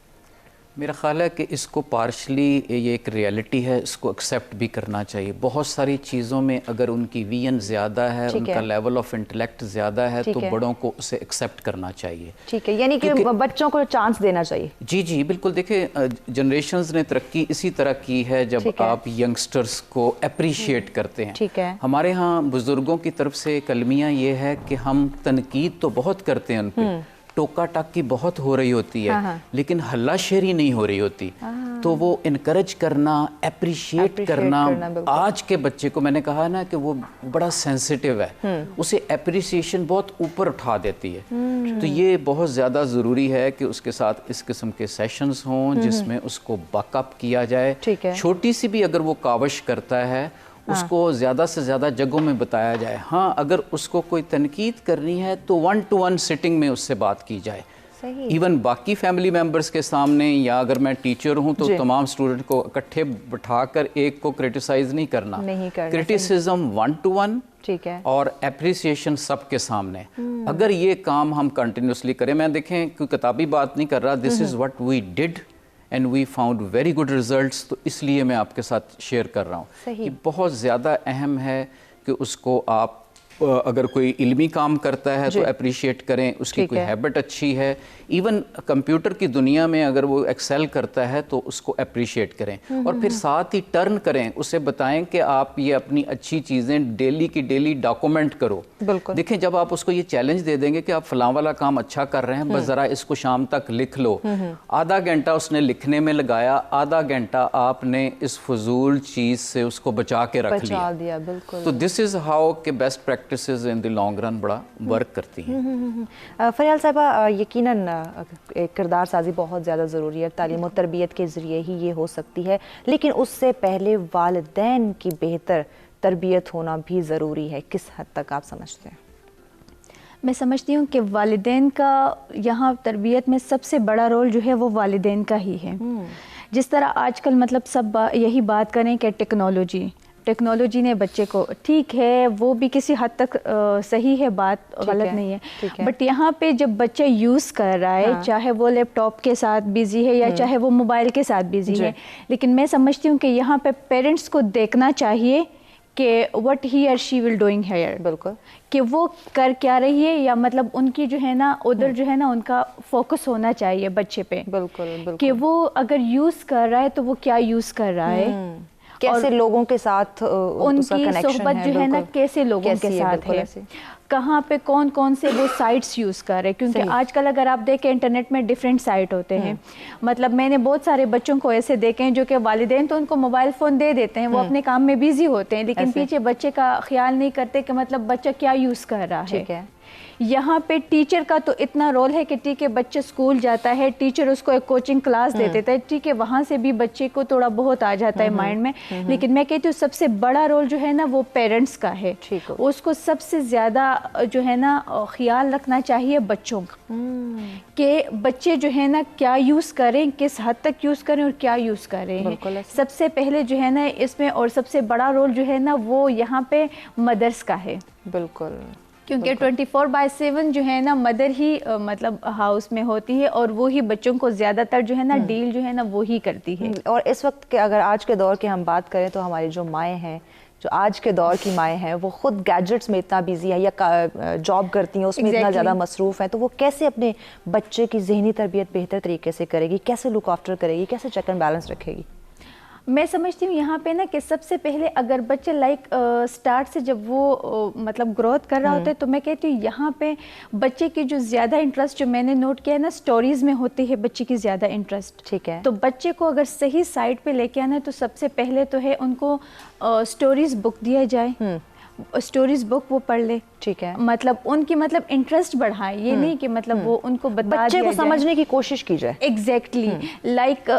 मेरा ख़्याल है कि इसको पार्शली ये एक रियलिटी है, इसको एक्सेप्ट भी करना चाहिए। बहुत सारी चीज़ों में अगर उनकी विजन ज़्यादा है, उनका लेवल ऑफ इंटेलेक्ट ज़्यादा है, तो बड़ों को उसे एक्सेप्ट करना चाहिए। ठीक है, यानी कि बच्चों को चांस देना चाहिए। जी जी बिल्कुल। देखिए, जनरेशंस ने तरक्की इसी तरह की है जब आप यंगस्टर्स को अप्रिशिएट करते हैं। ठीक है, हमारे यहाँ बुज़ुर्गों की तरफ से कलमिया ये है कि हम तनकीद तो बहुत करते हैं, उन पर टोका टाकी बहुत हो रही होती है, लेकिन हल्ला शेरी नहीं हो रही होती। تو وہ انکریج کرنا, اپریشیٹ کرنا, آج کے بچے کو میں نے کہا نا کہ وہ بڑا سینسٹیو ہے, اسے اپریسیشن بہت اوپر اٹھا دیتی ہے. تو یہ بہت زیادہ ضروری ہے کہ اس کے ساتھ اس قسم کے سیشنز ہوں جس میں اس کو بیک اپ کیا جائے. چھوٹی سی بھی اگر وہ کاوش کرتا ہے اس کو زیادہ سے زیادہ جگہوں میں بتایا جائے. ہاں اگر اس کو کوئی تنقید کرنی ہے تو 1-to-1 سٹنگ میں اس سے بات کی جائے. ایون باقی فیملی ممبرز کے سامنے, یا اگر میں ٹیچر ہوں تو تمام سٹوڈنٹ کو اکٹھے بٹھا کر ایک کو کرٹیسائز نہیں کرنا. کرٹیسزم 1-to-1 اور اپریسیشن سب کے سامنے. اگر یہ کام ہم کنٹینیوسلی کریں, میں دیکھیں کوئی کتابی بات نہیں کر رہا, this is what we did and we found very good results, تو اس لیے میں آپ کے ساتھ شیئر کر رہا ہوں. یہ بہت زیادہ اہم ہے کہ اس کو آپ اگر کوئی علمی کام کرتا ہے تو اپریشیٹ کریں, اس کی کوئی ہیبٹ اچھی ہے. ایون کمپیوٹر کی دنیا میں اگر وہ ایکسیل کرتا ہے تو اس کو اپریشیٹ کریں, اور پھر ساتھ ہی ٹرن کریں, اسے بتائیں کہ آپ یہ اپنی اچھی چیزیں ڈیلی کی ڈیلی ڈاکومنٹ کرو. دیکھیں جب آپ اس کو یہ چیلنج دے دیں گے کہ آپ فلاں والا کام اچھا کر رہے ہیں, بس ذرا اس کو شام تک لکھ لو, آدھا گھنٹہ اس نے لکھنے میں لگایا, آدھا گھنٹہ آپ نے اس فضول چیز سے اس کو بچا کے رکھ لیا. تو دس از ہاؤ کہ best practices in the long run بڑا ورک کرتی ہیں. فریال صاحبہ, یقیناً کردار سازی بہت زیادہ ضروری ہے, تعلیم و تربیت کے ذریعے ہی یہ ہو سکتی ہے, لیکن اس سے پہلے والدین کی بہتر تربیت ہونا بھی ضروری ہے. کس حد تک آپ سمجھتے ہیں؟ میں سمجھتی ہوں کہ والدین کا یہاں تربیت میں سب سے بڑا رول جو ہے وہ والدین کا ہی ہے. جس طرح آج کل مطلب سب یہی بات کریں کہ ٹیکنالوجی نے بچے کو, ٹھیک ہے وہ بھی کسی حد تک صحیح ہے, بات غلط نہیں ہے, بٹ یہاں پہ جب بچہ یوز کر رہا ہے, چاہے وہ لیپ ٹاپ کے ساتھ بیزی ہے یا چاہے وہ موبائل کے ساتھ بیزی ہے, لیکن میں سمجھتی ہوں کہ یہاں پہ پیرنٹس کو دیکھنا چاہیے کہ what he or she will doing here, بالکل کہ وہ کر کیا رہی ہے, یا مطلب ان کی جو ہے نا ادھر جو ہے نا ان کا فوکس ہونا چاہیے بچے پہ, بالکل کہ وہ اگر یوز کر رہا ہے تو وہ کیا یوز کر رہا ہے, کیسے لوگوں کے ساتھ ان کی صحبت جو ہے نا کیسے لوگوں کے ساتھ ہے, کہاں پہ کون کون سے وہ سائٹس یوز کر رہے, کیونکہ آج کل اگر آپ دیکھیں انٹرنیٹ میں ڈیفرنٹ سائٹ ہوتے ہیں. مطلب میں نے بہت سارے بچوں کو ایسے دیکھے ہیں جو کہ والدین تو ان کو موبائل فون دے دیتے ہیں, وہ اپنے کام میں بیزی ہوتے ہیں, لیکن پیچھے بچے کا خیال نہیں کرتے کہ مطلب بچہ کیا یوز کر رہا ہے. یہاں پہ ٹیچر کا تو اتنا رول ہے کہ ٹھیک ہے بچہ اسکول جاتا ہے, ٹیچر اس کو ایک کوچنگ کلاس دے دیتا ہے, ٹھیک ہے وہاں سے بھی بچے کو تھوڑا بہت آ جاتا ہے مائنڈ میں, لیکن میں کہتی ہوں سب سے بڑا رول جو ہے نا وہ پیرنٹس کا ہے. اس کو سب سے زیادہ جو ہے نا خیال رکھنا چاہیے بچوں کا, کہ بچے جو ہے نا کیا یوز کریں, کس حد تک یوز کریں اور کیا یوز کریں. سب سے پہلے جو ہے نا اس میں, اور سب سے بڑا رول جو ہے نا وہ یہاں پہ مدرس کا ہے. بالکل, کیونکہ 24/7 جو ہے نا مدر ہی مطلب ہاؤس میں ہوتی ہے, اور وہی بچوں کو زیادہ تر جو ہے نا ڈیل جو ہے نا وہی کرتی ہے. اور اس وقت کے اگر آج کے دور کی ہم بات کریں تو ہماری جو مائیں ہیں, جو آج کے دور کی مائیں ہیں, وہ خود گیجٹس میں اتنا بیزی ہے یا جاب کرتی ہیں اس میں اتنا زیادہ مصروف ہیں, تو وہ کیسے اپنے بچے کی ذہنی تربیت بہتر طریقے سے کرے گی, کیسے لک آفٹر کرے گی, کیسے چیک اینڈ بیلنس رکھے گی؟ میں سمجھتی ہوں یہاں پہ نا کہ سب سے پہلے اگر بچے لائک سٹارٹ سے جب وہ مطلب گروتھ کر رہا ہوتا ہے, تو میں کہتی ہوں یہاں پہ بچے کی جو زیادہ انٹرسٹ جو میں نے نوٹ کیا ہے نا, سٹوریز میں ہوتی ہے بچے کی زیادہ انٹرسٹ. ٹھیک ہے, تو بچے کو اگر صحیح سائڈ پہ لے کے آنا ہے تو سب سے پہلے تو ہے ان کو سٹوریز بک دیا جائے, سٹوریز بک وہ پڑھ لے. ٹھیک ہے, مطلب ان کی مطلب انٹرسٹ بڑھائیں, یہ نہیں کہ مطلب وہ ان کو بتا بچے کو سمجھنے کی کوشش کی جائے. ایگزیکٹلی, لائک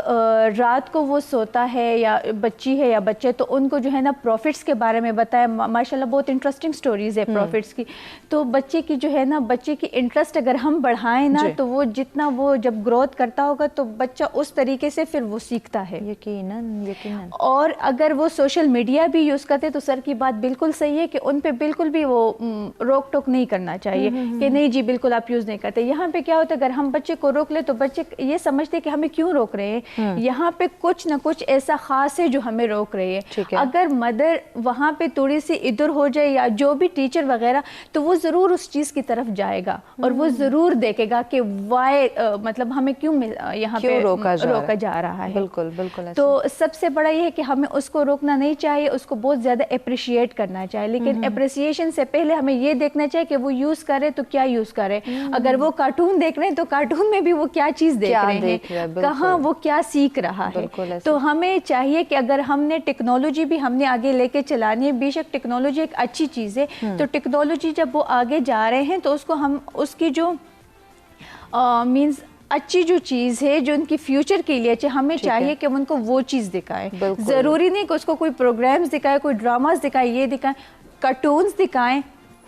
رات کو وہ سوتا ہے یا بچی ہے یا بچے, تو ان کو جو ہے نا پروفٹس کے بارے میں بتایا. ماشاءاللہ بہت انٹرسٹنگ سٹوریز ہے پروفٹس کی. تو بچے کی جو ہے نا بچے کی انٹرسٹ اگر ہم بڑھائیں نا, تو وہ جتنا وہ جب گروتھ کرتا ہوگا تو بچہ اس طریقے سے پھر وہ سیکھتا ہے. یقیناً. اور اگر وہ سوشل میڈیا بھی یوز کرتے تو سر کی بات بالکل صحیح ہے کہ ان پہ بالکل بھی وہ روک ٹوک نہیں کرنا چاہیے کہ نہیں جی بالکل آپ یوز نہیں کرتے. یہاں پہ کیا ہوتا ہے, اگر ہم بچے کو روک لے تو بچے یہ سمجھتے کہ ہمیں کیوں روک رہے ہیں, یہاں پہ کچھ نہ کچھ ایسا خاص ہے جو ہمیں روک رہے ہے. اگر مدر وہاں پہ تھوڑی سی ادھر ہو جائے یا جو بھی ٹیچر وغیرہ, تو وہ ضرور اس چیز کی طرف جائے گا اور وہ ضرور دیکھے گا کہ وائی مطلب ہمیں کیوں یہاں پہ روکا جا رہا ہے. بالکل. تو سب سے بڑا یہ ہے کہ ہمیں اس کو روکنا نہیں چاہیے, اس کو بہت زیادہ اپریشیٹ کرنا چاہیے. लेकिन अप्रिसिएशन से पहले हमें ये देखना चाहिए कि वो यूज़ करे तो क्या यूज़ करे। अगर वो कार्टून देख रहे हैं तो कार्टून में भी वो क्या चीज़ देख रहे हैं, कहाँ वो क्या सीख रहा है। तो हमें चाहिए कि अगर हमने टेक्नोलॉजी भी हमने आगे लेके चलानी है, बेशक टेक्नोलॉजी एक अच्छी चीज़ है, तो टेक्नोलॉजी जब वो आगे जा रहे हैं तो उसको हम उसकी जो मीन्स अच्छी जो चीज़ है जो उनकी फ्यूचर के लिए अच्छी, हमें चाहिए कि उनको वो चीज़ दिखाएं। ज़रूरी नहीं कि उसको कोई प्रोग्राम्स दिखाएं, कोई ड्रामास दिखाएं, ये दिखाएं, कार्टून्स दिखाएं,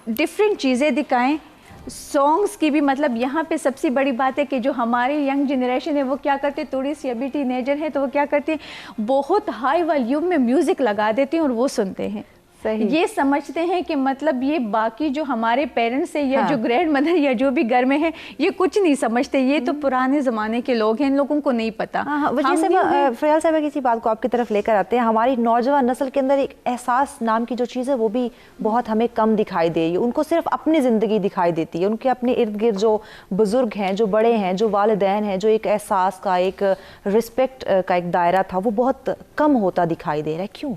डिफरेंट चीज़ें दिखाएं, सॉन्ग्स की भी। मतलब यहाँ पे सबसे बड़ी बात है कि जो हमारी यंग जनरेशन है वो क्या करते हैं, थोड़ी सी अभी टीनेजर है तो वो क्या करते हैं, बहुत हाई वॉल्यूम में म्यूज़िक लगा देते हैं और वो सुनते हैं। सही। ये समझते हैं कि मतलब ये बाकी जो हमारे पेरेंट्स है या जो ग्रैंड मदर या जो भी घर में है ये कुछ नहीं समझते, ये तो पुराने ज़माने के लोग हैं, इन लोगों को नहीं पता। फ़रियाल साहब किसी बात को आपकी तरफ लेकर आते हैं, हमारी नौजवान नस्ल के अंदर एक एहसास नाम की जो चीज़ है वो भी बहुत हमें कम दिखाई दे रही है। उनको सिर्फ अपनी ज़िंदगी दिखाई देती है, उनके अपने इर्द गिर्द जो बुज़ुर्ग हैं, जो बड़े हैं, जो वालिदैन हैं, जो एक एहसास का, एक रिस्पेक्ट का एक दायरा था, वो बहुत कम होता दिखाई दे रहा है। क्यों?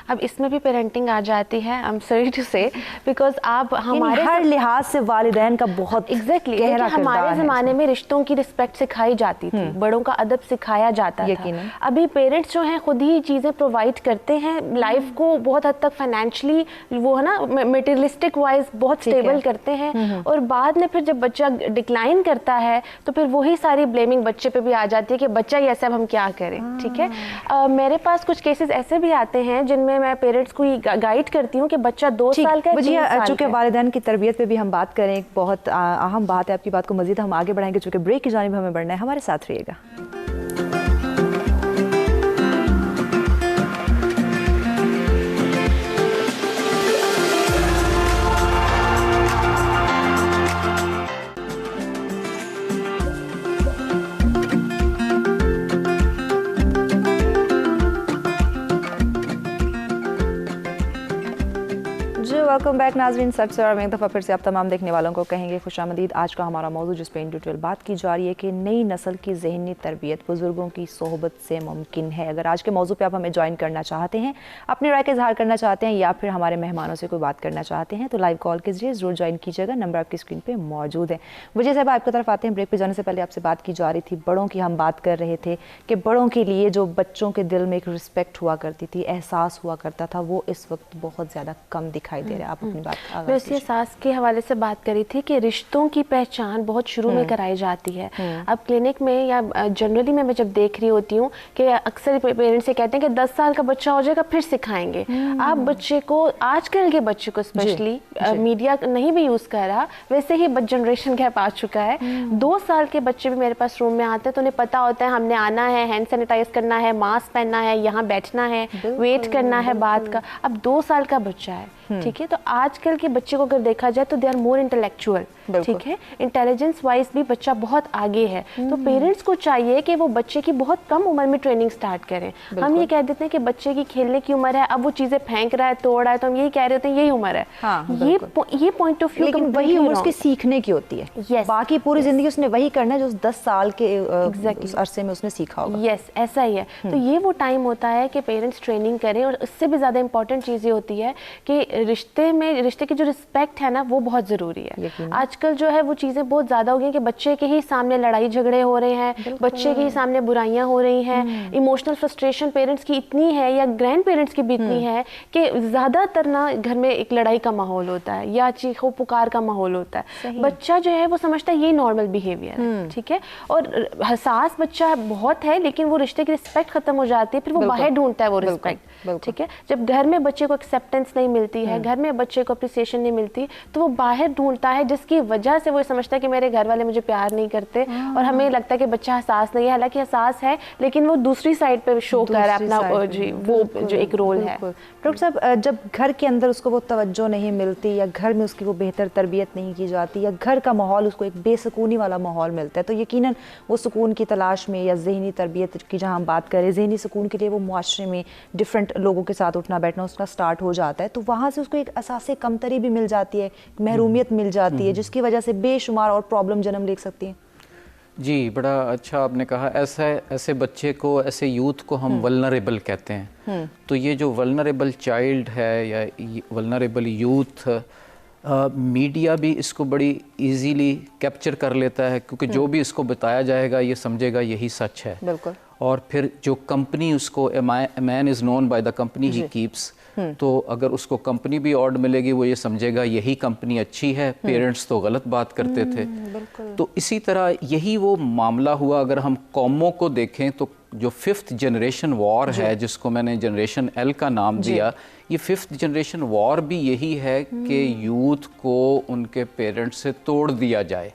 अब इसमें भी पेरेंटिंग आ जाती है, आई एम सॉरी टू से, बिकॉज आप हमारे हर लिहाज से वालिदैन का बहुत एग्जैक्टली गहरा हमारे ज़माने में रिश्तों की रिस्पेक्ट सिखाई जाती थी, बड़ों का अदब सिखाया जाता था। अभी पेरेंट्स जो हैं खुद ही चीज़ें प्रोवाइड करते हैं, लाइफ को बहुत हद तक फाइनेंशियली वो है ना मटेरियलिस्टिक वाइज बहुत स्टेबल करते हैं, और बाद में फिर जब बच्चा डिक्लाइन करता है तो फिर वही सारी ब्लेमिंग बच्चे पे भी आ जाती है कि बच्चा ही ऐसा, अब हम क्या करें। ठीक है, मेरे पास कुछ केसेस ऐसे भी आते हैं जिनमें मैं पेरेंट्स को गाइड करती हूँ कि बच्चा 2 साल का है। चूँकि वालिदैन की तरबियत पे भी हम बात करें, एक बहुत अहम बात है, आपकी बात को मजीद हम आगे बढ़ाएंगे, चूँकि ब्रेक की जानिब हमें बढ़ना है, हमारे साथ रहिएगा। वेलकम बैक नाज़रीन, सच से और मैं एक दफ़ा फिर से आप तमाम देखने वालों को कहेंगे खुशामदीद। आज का हमारा मौजूद जिस पे इन डिटेल बात की जा रही है कि नई नस्ल की ज़हनी तरबियत बुज़ुर्गों की सोहबत से मुमकिन है। अगर आज के मौजू पे आप हमें ज्वाइन करना चाहते हैं, अपनी राय का इजहार करना चाहते हैं या फिर हमारे मेहमानों से कोई बात करना चाहते हैं तो लाइव कॉल के जरिए ज़रूर ज्वाइन कीजिएगा, नंबर आपकी स्क्रीन पर मौजूद है। वजह साहब आपकी तरफ आते हैं, ब्रेक पर जाने से पहले आपसे बात की जा रही थी, बड़ों की हम बात कर रहे थे कि बड़ों के लिए जो बच्चों के दिल में एक रिस्पेक्ट हुआ करती थी, एहसास हुआ करता था, वो इस वक्त बहुत ज़्यादा कम दिखाई दे रहा है। आप अपनी बात मैं उसी एहसास के हवाले से बात करी थी कि रिश्तों की पहचान बहुत शुरू में कराई जाती है। अब क्लिनिक में या जनरली मैं जब देख रही होती हूँ कि अक्सर पेरेंट्स से कहते हैं कि 10 साल का बच्चा हो जाएगा फिर सिखाएंगे। आप बच्चे को, आजकल के बच्चे को स्पेशली मीडिया नहीं भी यूज़ कर रहा, वैसे ही जनरेशन गैप आ चुका है। 2 साल के बच्चे भी मेरे पास रूम में आते हैं तो उन्हें पता होता है हमने आना है, हैंड सैनिटाइज करना है, मास्क पहनना है, यहाँ बैठना है, वेट करना है बात का। अब 2 साल का बच्चा है, ठीक है, तो आजकल के बच्चे को अगर देखा जाए तो दे आर मोर इंटेलेक्चुअल, ठीक है, इंटेलिजेंस वाइज भी बच्चा बहुत आगे है। तो पेरेंट्स को चाहिए कि वो बच्चे की बहुत कम उम्र में ट्रेनिंग स्टार्ट करें। हम ये कह देते हैं कि बच्चे की खेलने की उम्र है, अब वो चीजें फेंक रहा है, तोड़ रहा है, तो हम यही कह रहे होते हैं यही उम्र है। ये पॉइंट ऑफ व्यू, लेकिन वही उम्र उसकी सीखने की होती है। yes, बाकी पूरी जिंदगी उसने वही करना है जो 10 साल के अरसे में उसने सीखा होगा। यस, ऐसा ही है। तो ये वो टाइम होता है कि पेरेंट्स ट्रेनिंग करें, और इससे भी ज्यादा इंपॉर्टेंट चीज ये होती है कि रिश्ते की जो रिस्पेक्ट है ना वो बहुत ज़रूरी है। आजकल जो है वो चीज़ें बहुत ज़्यादा हो गई कि बच्चे के ही सामने लड़ाई झगड़े हो रहे हैं, बच्चे के ही सामने बुराइयां हो रही हैं, इमोशनल फ्रस्ट्रेशन पेरेंट्स की इतनी है या ग्रैंड पेरेंट्स की भी इतनी है कि ज़्यादातर ना घर में एक लड़ाई का माहौल होता है या चीखो पुकार का माहौल होता है। बच्चा जो है वो समझता है ये नॉर्मल बिहेवियर है, ठीक है, और हसास बच्चा बहुत है, लेकिन वो रिश्ते की रिस्पेक्ट खत्म हो जाती है, फिर वो बाहर ढूंढता है वो रिस्पेक्ट, ठीक है। जब घर में बच्चे को एक्सेप्टेंस नहीं मिलती है, घर में बच्चे को अप्रिसिएशन नहीं मिलती, तो वो बाहर ढूंढता है, जिसकी वजह से वो समझता है कि मेरे घर वाले मुझे प्यार नहीं करते, और हमें लगता है कि बच्चा हसास नहीं है, हालांकि हसास है लेकिन वो दूसरी साइड पे शो कर रहा है अपना जी वो जो एक रोल है। डॉक्टर साहब, जब घर के अंदर उसको वो तवज्जो नहीं मिलती या घर में उसकी वो बेहतर तरबियत नहीं की जाती या घर का माहौल उसको एक बेसुकूनी वाला माहौल मिलता है, तो यकीनन वो सुकून की तलाश में या ज़हनी तरबियत की जहाँ हम बात करें, ज़हनी सुकून के लिए वो मुआशरे में डिफरेंट लोगों के साथ उठना बैठना उसका स्टार्ट हो जाता है, तो वहाँ से उसको एक असासे कमतरी भी मिल जाती है, महरूमियत मिल जाती है, जिसकी वजह से बेशुमार और प्रॉब्लम जन्म ले सकती है। جی بڑا اچھا آپ نے کہا. ایسے بچے کو, ایسے یوتھ کو ہم ولنریبل کہتے ہیں. تو یہ جو ولنریبل چائلڈ ہے یا ولنریبل یوتھ, میڈیا بھی اس کو بڑی ایزیلی کیپچر کر لیتا ہے, کیونکہ جو بھی اس کو بتایا جائے گا یہ سمجھے گا یہی سچ ہے. بالکل. اور پھر جو کمپنی اس کو, man is known by the company he keeps, تو اگر اس کو کمپنی بھی آرڈر ملے گی وہ یہ سمجھے گا یہی کمپنی اچھی ہے, پیرنٹس تو غلط بات کرتے تھے. تو اسی طرح یہی وہ معاملہ ہوا. اگر ہم قوموں کو دیکھیں تو جو 5th جنریشن وار ہے, جس کو میں نے جنریشن ایل کا نام دیا, یہ 5th جنریشن وار بھی یہی ہے کہ یوتھ کو ان کے پیرنٹس سے توڑ دیا جائے.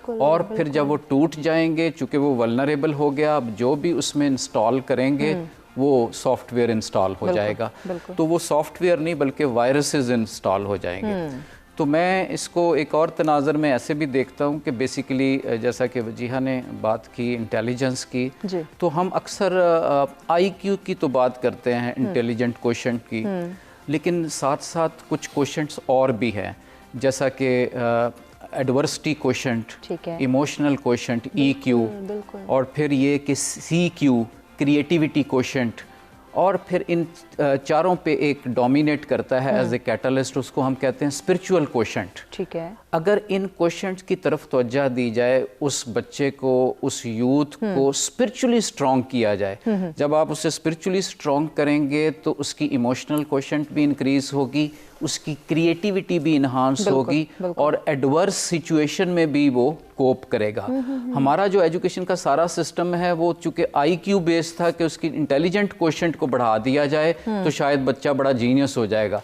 اور پھر جب وہ ٹوٹ جائیں گے, چونکہ وہ ولنریبل ہو گیا, اب جو بھی اس میں انسٹال کریں گے وہ سافٹ ویئر انسٹال ہو جائے گا. تو وہ سافٹ ویئر نہیں بلکہ وائرسز انسٹال ہو جائیں گے. تو میں اس کو ایک اور تناظر میں ایسے بھی دیکھتا ہوں کہ بیسیکلی جیسا کہ وجیہہ نے بات کی انٹیلیجنس کی, تو ہم اکثر آئی کیو کی تو بات کرتے ہیں, انٹیلیجنٹ کوشنٹ کی, لیکن ساتھ ساتھ کچھ کوشنٹس اور بھی ہیں, جیسا کہ ایڈورسٹی کوشنٹ, ایموشنل کوشنٹ ای کیو, اور پھر یہ کہ سی کیو کریٹیوٹی کوشنٹ, اور پھر ان چاروں پہ ایک ڈومینیٹ کرتا ہے ایز اے کیٹلسٹ, اس کو ہم کہتے ہیں اسپرچول کوشنٹ. ٹھیک ہے. اگر ان کوشنٹس کی طرف توجہ دی جائے, اس بچے کو, اس یوتھ کو اسپرچولی اسٹرانگ کیا جائے, جب آپ اسے اسپرچولی اسٹرانگ کریں گے تو اس کی ایموشنل کوشنٹ بھی انکریز ہوگی, اس کی کریٹیوٹی بھی انہانس ہوگی, اور ایڈورس سچویشن میں بھی وہ کوپ کرے گا. ہمارا جو ایجوکیشن کا سارا سسٹم ہے وہ چونکہ آئی کیو بیس تھا کہ اس کی انٹیلیجنٹ کوشنٹ کو بڑھا دیا جائے تو شاید بچہ بڑا جینیس ہو جائے گا.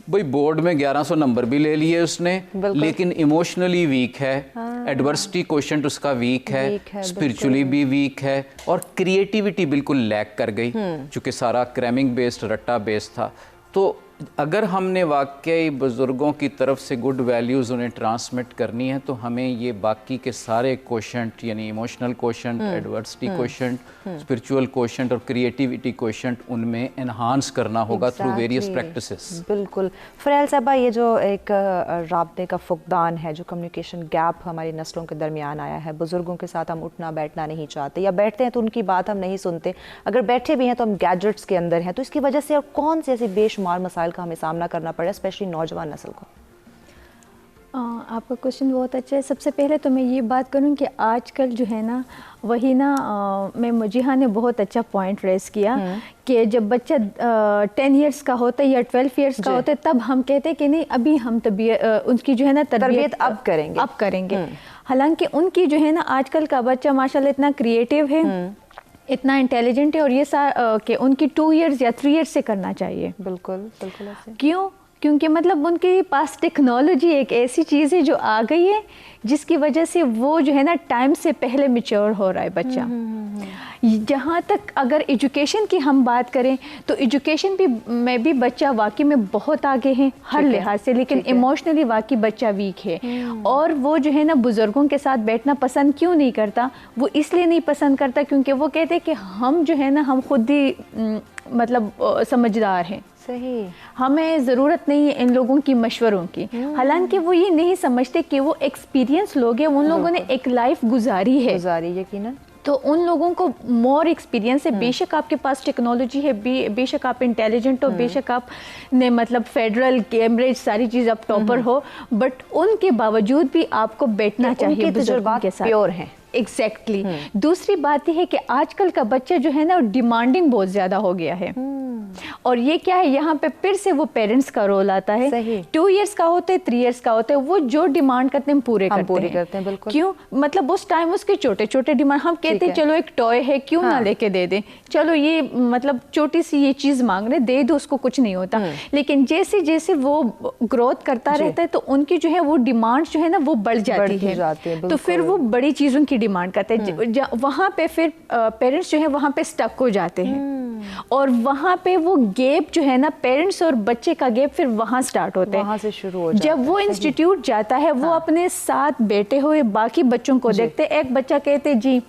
بھئی بورڈ میں 1100 نمبر بھی لے لیے اس نے, لیکن ایموشنلی ویک ہے, ایڈورسٹی کوشنٹ اس کا ویک ہے, اسپرچولی بھی ویک ہے, اور کریٹیوٹی بالکل لیک کر گئی, چونکہ سارا کریمنگ بیسڈ, رٹا بیسڈ تھا. تو اگر ہم نے واقعی بزرگوں کی طرف سے گڈ ویلیوز انہیں ٹرانسمٹ کرنی ہے تو ہمیں یہ باقی کے سارے کوشنٹ, یعنی emotional quotient, adversity quotient, spiritual quotient اور کریٹیوٹی کوشنٹ, ان میں انہانس کرنا ہوگا تھرو ویریس پریکٹسز. بالکل. فریال صاحبہ, یہ جو ایک رابطے کا فقدان ہے, جو کمیونیکیشن گیپ ہماری نسلوں کے درمیان آیا ہے, بزرگوں کے ساتھ ہم اٹھنا بیٹھنا نہیں چاہتے, یا بیٹھتے ہیں تو ان کی بات ہم نہیں سنتے, اگر بیٹھے بھی ہیں تو ہم گیجٹس کے اندر ہیں, تو اس کی وجہ سے اور کون سے ایسے بے شمار مسائل کا ہمیں سامنا کرنا پڑا, اسپیشلی نوجوان نسل کو؟ آپ کا کوشچن بہت اچھا ہے. سب سے پہلے تو میں یہ بات کروں کہ آج کل جو ہے نا, وہی نا, میں وجیہہ نے بہت اچھا پوائنٹ ریز کیا کہ جب بچہ 10 ایئرس کا ہوتا ہے یا 12 ایئرس کا ہوتا ہے, تب ہم کہتے ہیں کہ نہیں ابھی ہم ان کی جو ہے نا تربیت اب کریں گے. حالانکہ ان کی جو ہے نا آج کل کا بچہ ماشاءاللہ اتنا کریٹیو ہے, اتنا انٹیلیجنٹ ہے, اور یہ کہ ان کی 2 ایئرز یا 3 ایئرس سے کرنا چاہیے. بالکل بالکل ایسے. کیوں؟ کیونکہ مطلب ان کے پاس ٹیکنالوجی ایک ایسی چیز ہے جو آ گئی ہے, جس کی وجہ سے وہ جو ہے نا ٹائم سے پہلے میچور ہو رہا ہے بچہ. جہاں تک اگر ایجوکیشن کی ہم بات کریں تو ایجوکیشن بھی میں بھی بچہ واقعی میں بہت آگے ہیں ہر لحاظ سے, لیکن ایموشنلی واقعی بچہ ویک ہے. اور وہ جو ہے نا بزرگوں کے ساتھ بیٹھنا پسند کیوں نہیں کرتا؟ وہ اس لیے نہیں پسند کرتا کیونکہ وہ کہتے کہ ہم جو ہے نا ہم خود ہی مطلب سمجھدار ہیں, صحیح, ہمیں ضرورت نہیں ہے ان لوگوں کی مشوروں کی. حالانکہ وہ یہ نہیں سمجھتے کہ وہ ایکسپیرینس لوگ ہیں, ان لوگوں نے ایک لائف گزاری ہے, یقیناً, تو ان لوگوں کو مور ایکسپیرینس ہے. بے شک آپ کے پاس ٹیکنالوجی ہے, بے شک آپ انٹیلیجنٹ ہو, بے شک آپ نے مطلب فیڈرل کیمبرج ساری چیز آپ ٹاپر ہو, بٹ ان کے باوجود بھی آپ کو بیٹھنا چاہیے بزرگوں کے ساتھ. پیور ہیں. ایگزیکٹلی. دوسری بات یہ ہے کہ آج کل کا بچہ جو ہے نا ڈیمانڈنگ بہت زیادہ ہو گیا ہے, اور یہ کیا ہے, یہاں پہ پھر سے وہ پیرنٹس کا رول آتا ہے. 2 ایئرس کا ہوتا ہے, 3 ایئرس کا ہوتا ہے, وہ جو ڈیمانڈ کرتے ہیں پورے کرتے ہیں. بالکل. کیوں؟ مطلب اس ٹائم اس کے چھوٹے چھوٹے ڈیمانڈ, ہم کہتے ہیں چلو ایک ٹوائے ہے کیوں نہ لے کے دے دیں, چلو یہ مطلب چھوٹی سی یہ چیز مانگ رہے دے دو, اس کو کچھ نہیں ہوتا. لیکن جیسے جیسے وہ گروتھ کرتا رہتا ہے تو ان کی جو ہے وہ ڈیمانڈ جو ہے نا وہ بڑھ جاتی ہے, تو پھر وہ بڑی چیزوں کی ڈیمانڈ کرتے ہیں. وہاں پہ پھر پیرنٹس جو ہے وہاں پہ اسٹک ہو جاتے ہیں, اور وہاں پہ وہ گیپ جو ہے نا پیرنٹس اور بچے کا گیپ پھر وہاں سٹارٹ ہوتا ہے, وہاں سے شروع ہو جاتا ہے. جب وہ انسٹیٹیوٹ جاتا ہے وہ اپنے ساتھ بیٹھے ہوئے باقی بچوں کو دیکھتے, ایک بچہ کہتے جی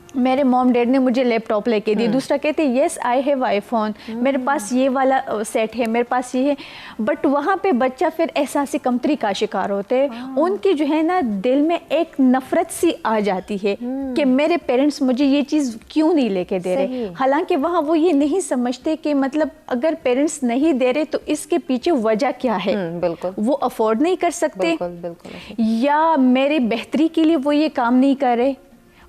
मेरे मॉम डैड ने मुझे लैपटॉप लेके दिए, दूसरा कहते यस आई हैव आईफोन, मेरे पास ये वाला सेट है, मेरे पास ये है। बट वहाँ पे बच्चा फिर एहसास कमतरी का शिकार होते हैं, उनकी जो है ना दिल में एक नफरत सी आ जाती है कि मेरे पेरेंट्स मुझे ये चीज़ क्यों नहीं लेके दे रहे। हालांकि वहाँ वो ये नहीं समझते कि मतलब अगर पेरेंट्स नहीं दे रहे तो इसके पीछे वजह क्या है। बिल्कुल, वो अफोर्ड नहीं कर सकते, बिल्कुल, या मेरे बेहतरी के लिए वो ये काम नहीं कर रहे।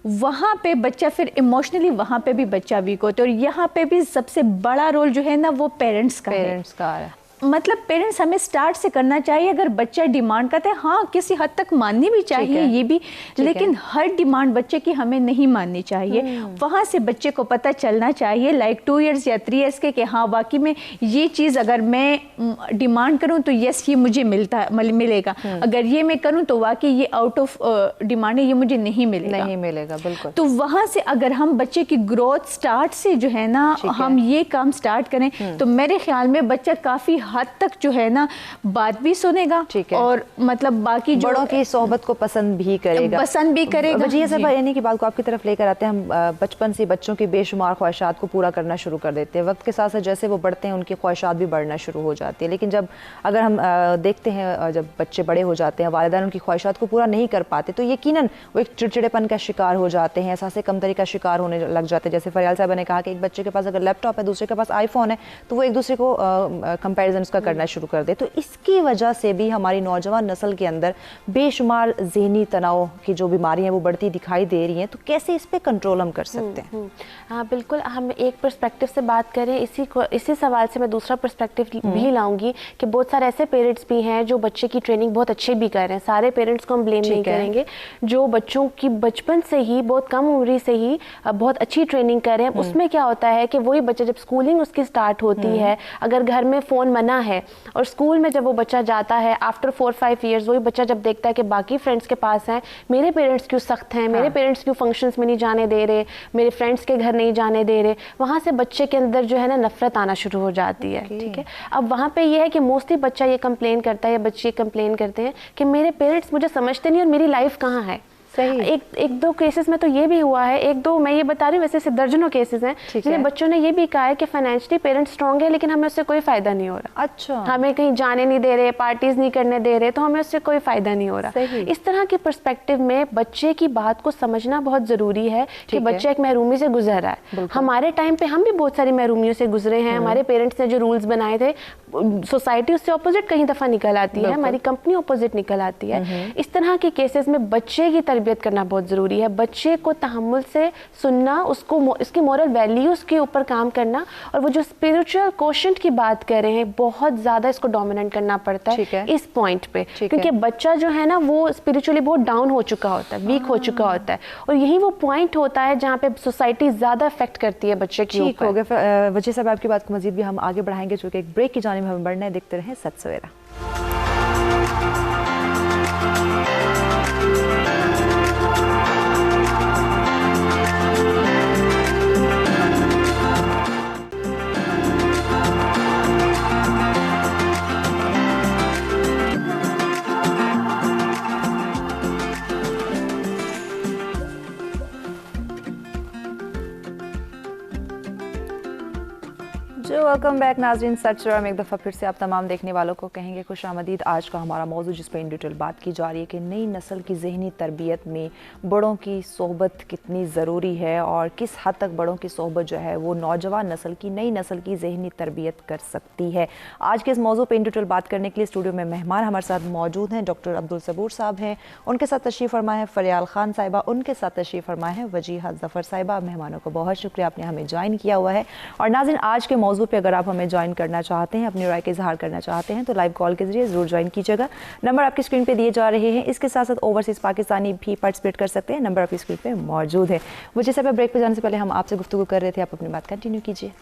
वहाँ पे बच्चा फिर इमोशनली वहाँ पे भी बच्चा वीक होता है। और यहाँ पे भी सबसे बड़ा रोल जो है ना वो पेरेंट्स का है। मतलब पेरेंट्स हमें स्टार्ट से करना चाहिए। अगर बच्चा डिमांड करता है, हाँ किसी हद तक माननी भी चाहिए ये भी, लेकिन हर डिमांड बच्चे की हमें नहीं माननी चाहिए। वहाँ से बच्चे को पता चलना चाहिए लाइक 2 इयर्स या 3 इयर्स के कि हाँ वाकई में ये चीज़ अगर मैं डिमांड करूँ तो यस ये मुझे मिलेगा, अगर ये मैं करूँ तो वाकई ये आउट ऑफ डिमांड है, ये मुझे नहीं मिलेगा। बिल्कुल। तो वहाँ से अगर हम बच्चे की ग्रोथ स्टार्ट से जो है ना हम ये काम स्टार्ट करें तो मेरे ख्याल में बच्चा काफ़ी हद तक जो है ना बात भी सुनेगा और मतलब बाकी जो बड़ों की सोहबत को पसंद भी करेगा। जी साहब, यानी कि बात को आपकी तरफ लेकर आते हैं। हम बचपन से बच्चों की बेशुमार ख्वाहिशात को पूरा करना शुरू कर देते हैं। वक्त के साथ साथ जैसे वो बढ़ते हैं उनकी ख्वाहिशात भी बढ़ना शुरू हो जाती है। लेकिन जब अगर हम देखते हैं जब बच्चे बड़े हो जाते हैं, वालिदैन उनकी ख्वाहिशात को पूरा नहीं कर पाते तो यकीनन वो एक चिड़चिड़ेपन का शिकार हो जाते हैं, एहसास कमतरी का शिकार होने लग जाते हैं। जैसे फरियाल साहब ने कहा कि एक बच्चे के पास अगर लैपटॉप है, दूसरे के पास आईफोन है, तो वो एक दूसरे को कंपैरिजन उसका करना शुरू कर दे। तो इसकी वजह से भी हमारी नौजवान नस्ल के अंदर बेशुमार ज़हनी तनाव की जो बीमारियां हैं वो बढ़ती दिखाई दे रही हैं। तो कैसे इस पे कंट्रोल हम कर सकते हैं? हाँ बिल्कुल, हम एक पर्सपेक्टिव से बात करें, इसी सवाल से मैं दूसरा पर्सपेक्टिव भी लाऊंगी कि बहुत सारे ऐसे पेरेंट्स भी हैं जो बच्चे की ट्रेनिंग बहुत अच्छे भी कर रहे हैं। सारे पेरेंट्स को हम ब्लेम नहीं करेंगे। जो बच्चों की बचपन से ही बहुत कम उम्र से ही बहुत अच्छी ट्रेनिंग कर रहे हैं, उसमें क्या होता है कि वही बच्चा जब स्कूलिंग उसकी स्टार्ट होती है, अगर घर में फ़ोन मना है और स्कूल में जब वो बच्चा जाता है आफ्टर 4-5 ईयर्स, वही बच्चा जब देखता है कि बाकी फ्रेंड्स के पास हैं, मेरे पेरेंट्स क्यों सख्त हैं, मेरे पेरेंट्स क्यों फंक्शंस में नहीं जाने दे रहे, मेरे फ्रेंड्स के घर नहीं जाने दे रहे, वहाँ से बच्चे के अंदर जो है ना नफरत आना शुरू हो जाती है। ठीक है, अब वहाँ पे ये है कि मोस्टली बच्चा ये कंप्लेन करता है या बच्चे कंप्लेन करते हैं कि मेरे पेरेंट्स मुझे समझते नहीं और मेरी लाइफ कहाँ है। सही। एक दो केसेस में तो ये भी हुआ है, एक दो मैं ये बता रही हूँ, वैसे से दर्जनों केसेस हैं जिन्हें बच्चों ने ये भी कहा है कि फाइनेंशियली पेरेंट्स स्ट्रांग है लेकिन हमें उससे कोई फायदा नहीं हो रहा। अच्छा, हमें कहीं जाने नहीं दे रहे, पार्टीज नहीं करने दे रहे, तो हमें उससे कोई फायदा नहीं हो रहा। इस तरह के पर्सपेक्टिव में बच्चे की बात को समझना बहुत जरूरी है कि बच्चा एक महरूमी से गुजर रहा है। हमारे टाइम पे हम भी बहुत सारी महरूमियों से गुजरे हैं। हमारे पेरेंट्स ने जो रूल्स बनाए थे, सोसाइटी उससे अपोजिट कहीं दफा निकल आती है, हमारी कंपनी अपोजिट निकल आती है। इस तरह के केसेस में बच्चे की तरबियत करना बहुत जरूरी है। बच्चे को तहम्मुल से सुनना, उसको इसकी मोरल वैल्यूज के ऊपर काम करना, और वो जो स्पिरिचुअल कोशेंट की बात कर रहे हैं बहुत ज्यादा इसको डोमिनेट करना पड़ता है इस पॉइंट पे, क्योंकि बच्चा जो है ना वो स्पिरिचुअली बहुत डाउन हो चुका होता है, वीक हो चुका होता है, और यही वो पॉइंट होता है जहाँ पे सोसाइटी ज्यादा अफेक्ट करती है बच्चे के ऊपर। ठीक हो गया वजह साहब, आपकी बात को मजीद भी हम आगे बढ़ाएंगे, चूंकि एक ब्रेक की जानिब हमें बढ़ना है। देखते रहें सच सवेरा। वेलकम बैक नाज़रीन, सच में एक दफ़ा फिर से आप तमाम देखने वालों को कहेंगे खुश आमदीद। आज का हमारा मौजू जिस पर इन डिटेल बात की जा रही है कि नई नस्ल की ज़हनी तरबियत में बड़ों की सोहबत कितनी ज़रूरी है और किस हद तक बड़ों की सोहबत जो है वो नौजवान नस्ल की, नई नस्ल की ज़हनी तरबियत कर सकती है। आज के इस मौजू पर इन डिटेल बात करने के लिए स्टूडियो में मेहमान हमारे साथ मौजूद हैं। डॉक्टर अब्दुल सबूर साहब हैं, उनके साथ तशरीफ़ फरमा है फरियाल खान साहिबा, उनके साथ तशरीफ़ फरमा है वजीहा ज़फ़र साहिबा। मेहमानों को बहुत शुक्रिया, आपने हमें ज्वाइन किया हुआ है। और नाज़रीन, आज के मौजू पर अगर आप हमें ज्वाइन करना चाहते हैं, अपनी राय का इजहार करना चाहते हैं तो लाइव कॉल के जरिए ज़रूर ज्वाइन कीजिएगा। नंबर आपकी स्क्रीन पे दिए जा रहे हैं। इसके साथ साथ ओवरसीज़ पाकिस्तानी भी पार्टिसिपेट कर सकते हैं, नंबर आपकी स्क्रीन पे मौजूद है। मुझे सब ब्रेक पे जाने से पहले हम आपसे गुफ्तगू कर रहे थे, आप अपनी बात कंटिन्यू कीजिए।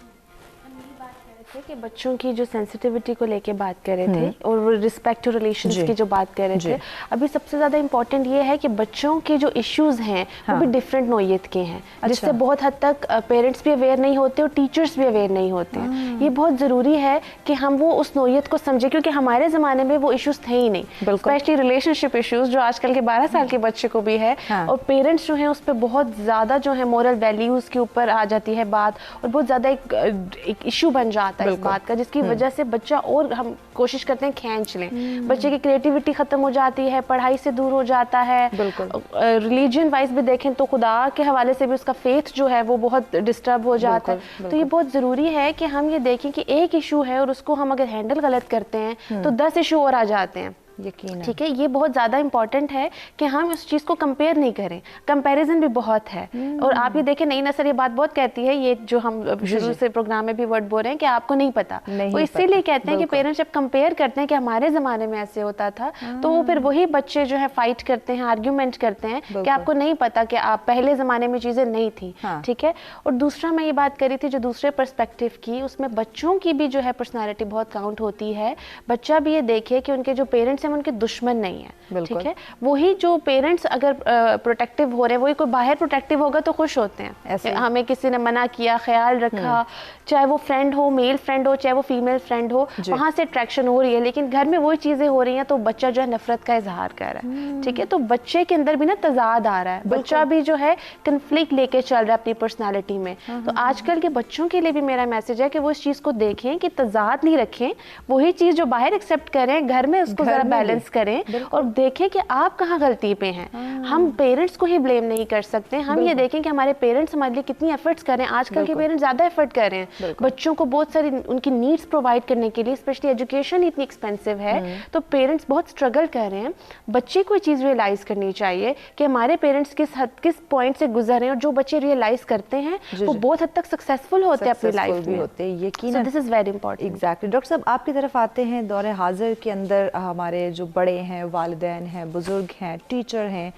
थे कि बच्चों की जो सेंसिटिविटी को लेके बात कर रहे थे और रिस्पेक्ट टू रिलेशंस की जो बात कर रहे थे, अभी सबसे ज़्यादा इम्पोर्टेंट ये है कि बच्चों के जो इश्यूज़ हैं वो भी डिफरेंट नोयत के हैं, जिससे बहुत हद तक पेरेंट्स भी अवेयर नहीं होते और टीचर्स भी अवेयर नहीं होते हैं। ये बहुत ज़रूरी है कि हम वो उस नोयत को समझें, क्योंकि हमारे ज़माने में वो इश्यूज़ थे ही नहीं, स्पेशली रिलेशनशिप इश्यूज़ जो आजकल के 12 साल के बच्चे को भी है। और पेरेंट्स जो हैं उस पर बहुत ज़्यादा जो है मोरल वैल्यूज़ के ऊपर आ जाती है बात, और बहुत ज़्यादा एक इशू बन जाता है इस बात का, जिसकी वजह से बच्चा, और हम कोशिश करते हैं खींच लें, बच्चे की क्रिएटिविटी खत्म हो जाती है, पढ़ाई से दूर हो जाता है। रिलीजन वाइज भी देखें तो खुदा के हवाले से भी उसका फेथ जो है वो बहुत डिस्टर्ब हो जाता है। तो ये बहुत ज़रूरी है कि हम ये देखें कि एक इशू है और उसको हम अगर हैंडल गलत करते हैं तो 10 इशू और आ जाते हैं। यकीन, ठीक है, ये बहुत ज़्यादा इंपॉर्टेंट है कि हम इस चीज़ को कंपेयर नहीं करें, कंपैरिजन भी बहुत है। और आप ये देखें, नई नस्ल ये बात बहुत कहती है, ये जो हम शुरू से प्रोग्राम में भी वर्ड बोल रहे हैं कि आपको नहीं पता, वो इसीलिए कहते हैं कि पेरेंट्स जब कंपेयर करते हैं कि हमारे ज़माने में ऐसे होता था, तो वो फिर वही बच्चे जो है फाइट करते हैं, आर्ग्यूमेंट करते हैं कि आपको नहीं पता कि आप पहले ज़माने में चीज़ें नहीं थी। ठीक है, और दूसरा मैं ये बात करी थी जो दूसरे पर्सपेक्टिव की, उसमें बच्चों की भी जो है पर्सनैलिटी बहुत काउंट होती है। बच्चा भी ये देखे कि उनके जो पेरेंट्स उनके दुश्मन नहीं है। ठीक है, वही जो पेरेंट्स अगर प्रोटेक्टिव हो रहे हैं, वही कोई बाहर प्रोटेक्टिव होगा तो खुश होते हैं, हमें किसी ने मना किया, ख्याल रखा, चाहे वो फ्रेंड हो, मेल फ्रेंड हो, चाहे वो फीमेल फ्रेंड हो, वहां से अट्रैक्शन हो रही है, लेकिन घर में वही चीजें हो रही हैं तो बच्चा जो है नफरत का इजहार कर रहा है। ठीक है, तो बच्चे के अंदर भी ना तजाद आ रहा है, बच्चा भी जो है कन्फ्लिक्ट लेके चल रहा है अपनी पर्सनैलिटी में। तो आजकल के बच्चों के लिए भी मेरा मैसेज है कि वो इस चीज को देखें कि तजाद नहीं रखें, वही चीज जो बाहर एक्सेप्ट करें, घर में उसको जरा बैलेंस करें और देखें कि आप कहाँ गलती पे हैं। हम पेरेंट्स को ही ब्लेम नहीं कर सकते, हम ये देखें कि हमारे पेरेंट्स हमारे लिए कितनी एफर्ट्स कर रहे हैं। आजकल के पेरेंट्स ज़्यादा एफर्ट कर रहे हैं बच्चों को बहुत सारी उनकी नीड्स प्रोवाइड करने के लिए, स्पेशली एजुकेशन इतनी एक्सपेंसिव है, तो पेरेंट्स बहुत स्ट्रगल कर रहे हैं। बच्चे को ये चीज़ रियलाइज़ करनी चाहिए कि हमारे पेरेंट्स किस पॉइंट से गुजर रहे हैं, और जो बच्चे रियलाइज़ करते हैं वो बहुत हद तक सक्सेसफुल होते हैं अपनी लाइफ में, यकीनन। This is very important. Exactly. Doctor साहब, आपकी तरफ आते हैं, दौर हाजिर के अंदर हमारे जो बड़े हैं, वालिदैन हैं, बुज़ुर्ग हैं, टीचर हैं,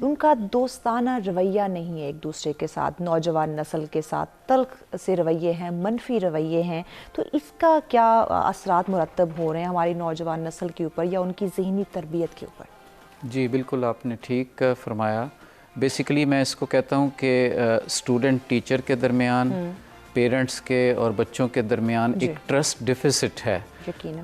उनका दोस्ताना रवैया नहीं है एक दूसरे के साथ, नौजवान नस्ल के साथ तल्ख से रवैये हैं, मनफी रवैये हैं। तो इसका क्या असरात मुरतब हो रहे हैं हमारी नौजवान नस्ल के ऊपर या उनकी ज़हनी तरबियत के ऊपर? जी बिल्कुल, आपने ठीक फरमाया। बेसिकली मैं इसको कहता हूँ कि स्टूडेंट टीचर के दरमियान, पेरेंट्स के और बच्चों के दरमियान एक ट्रस्ट डिफिसिट है।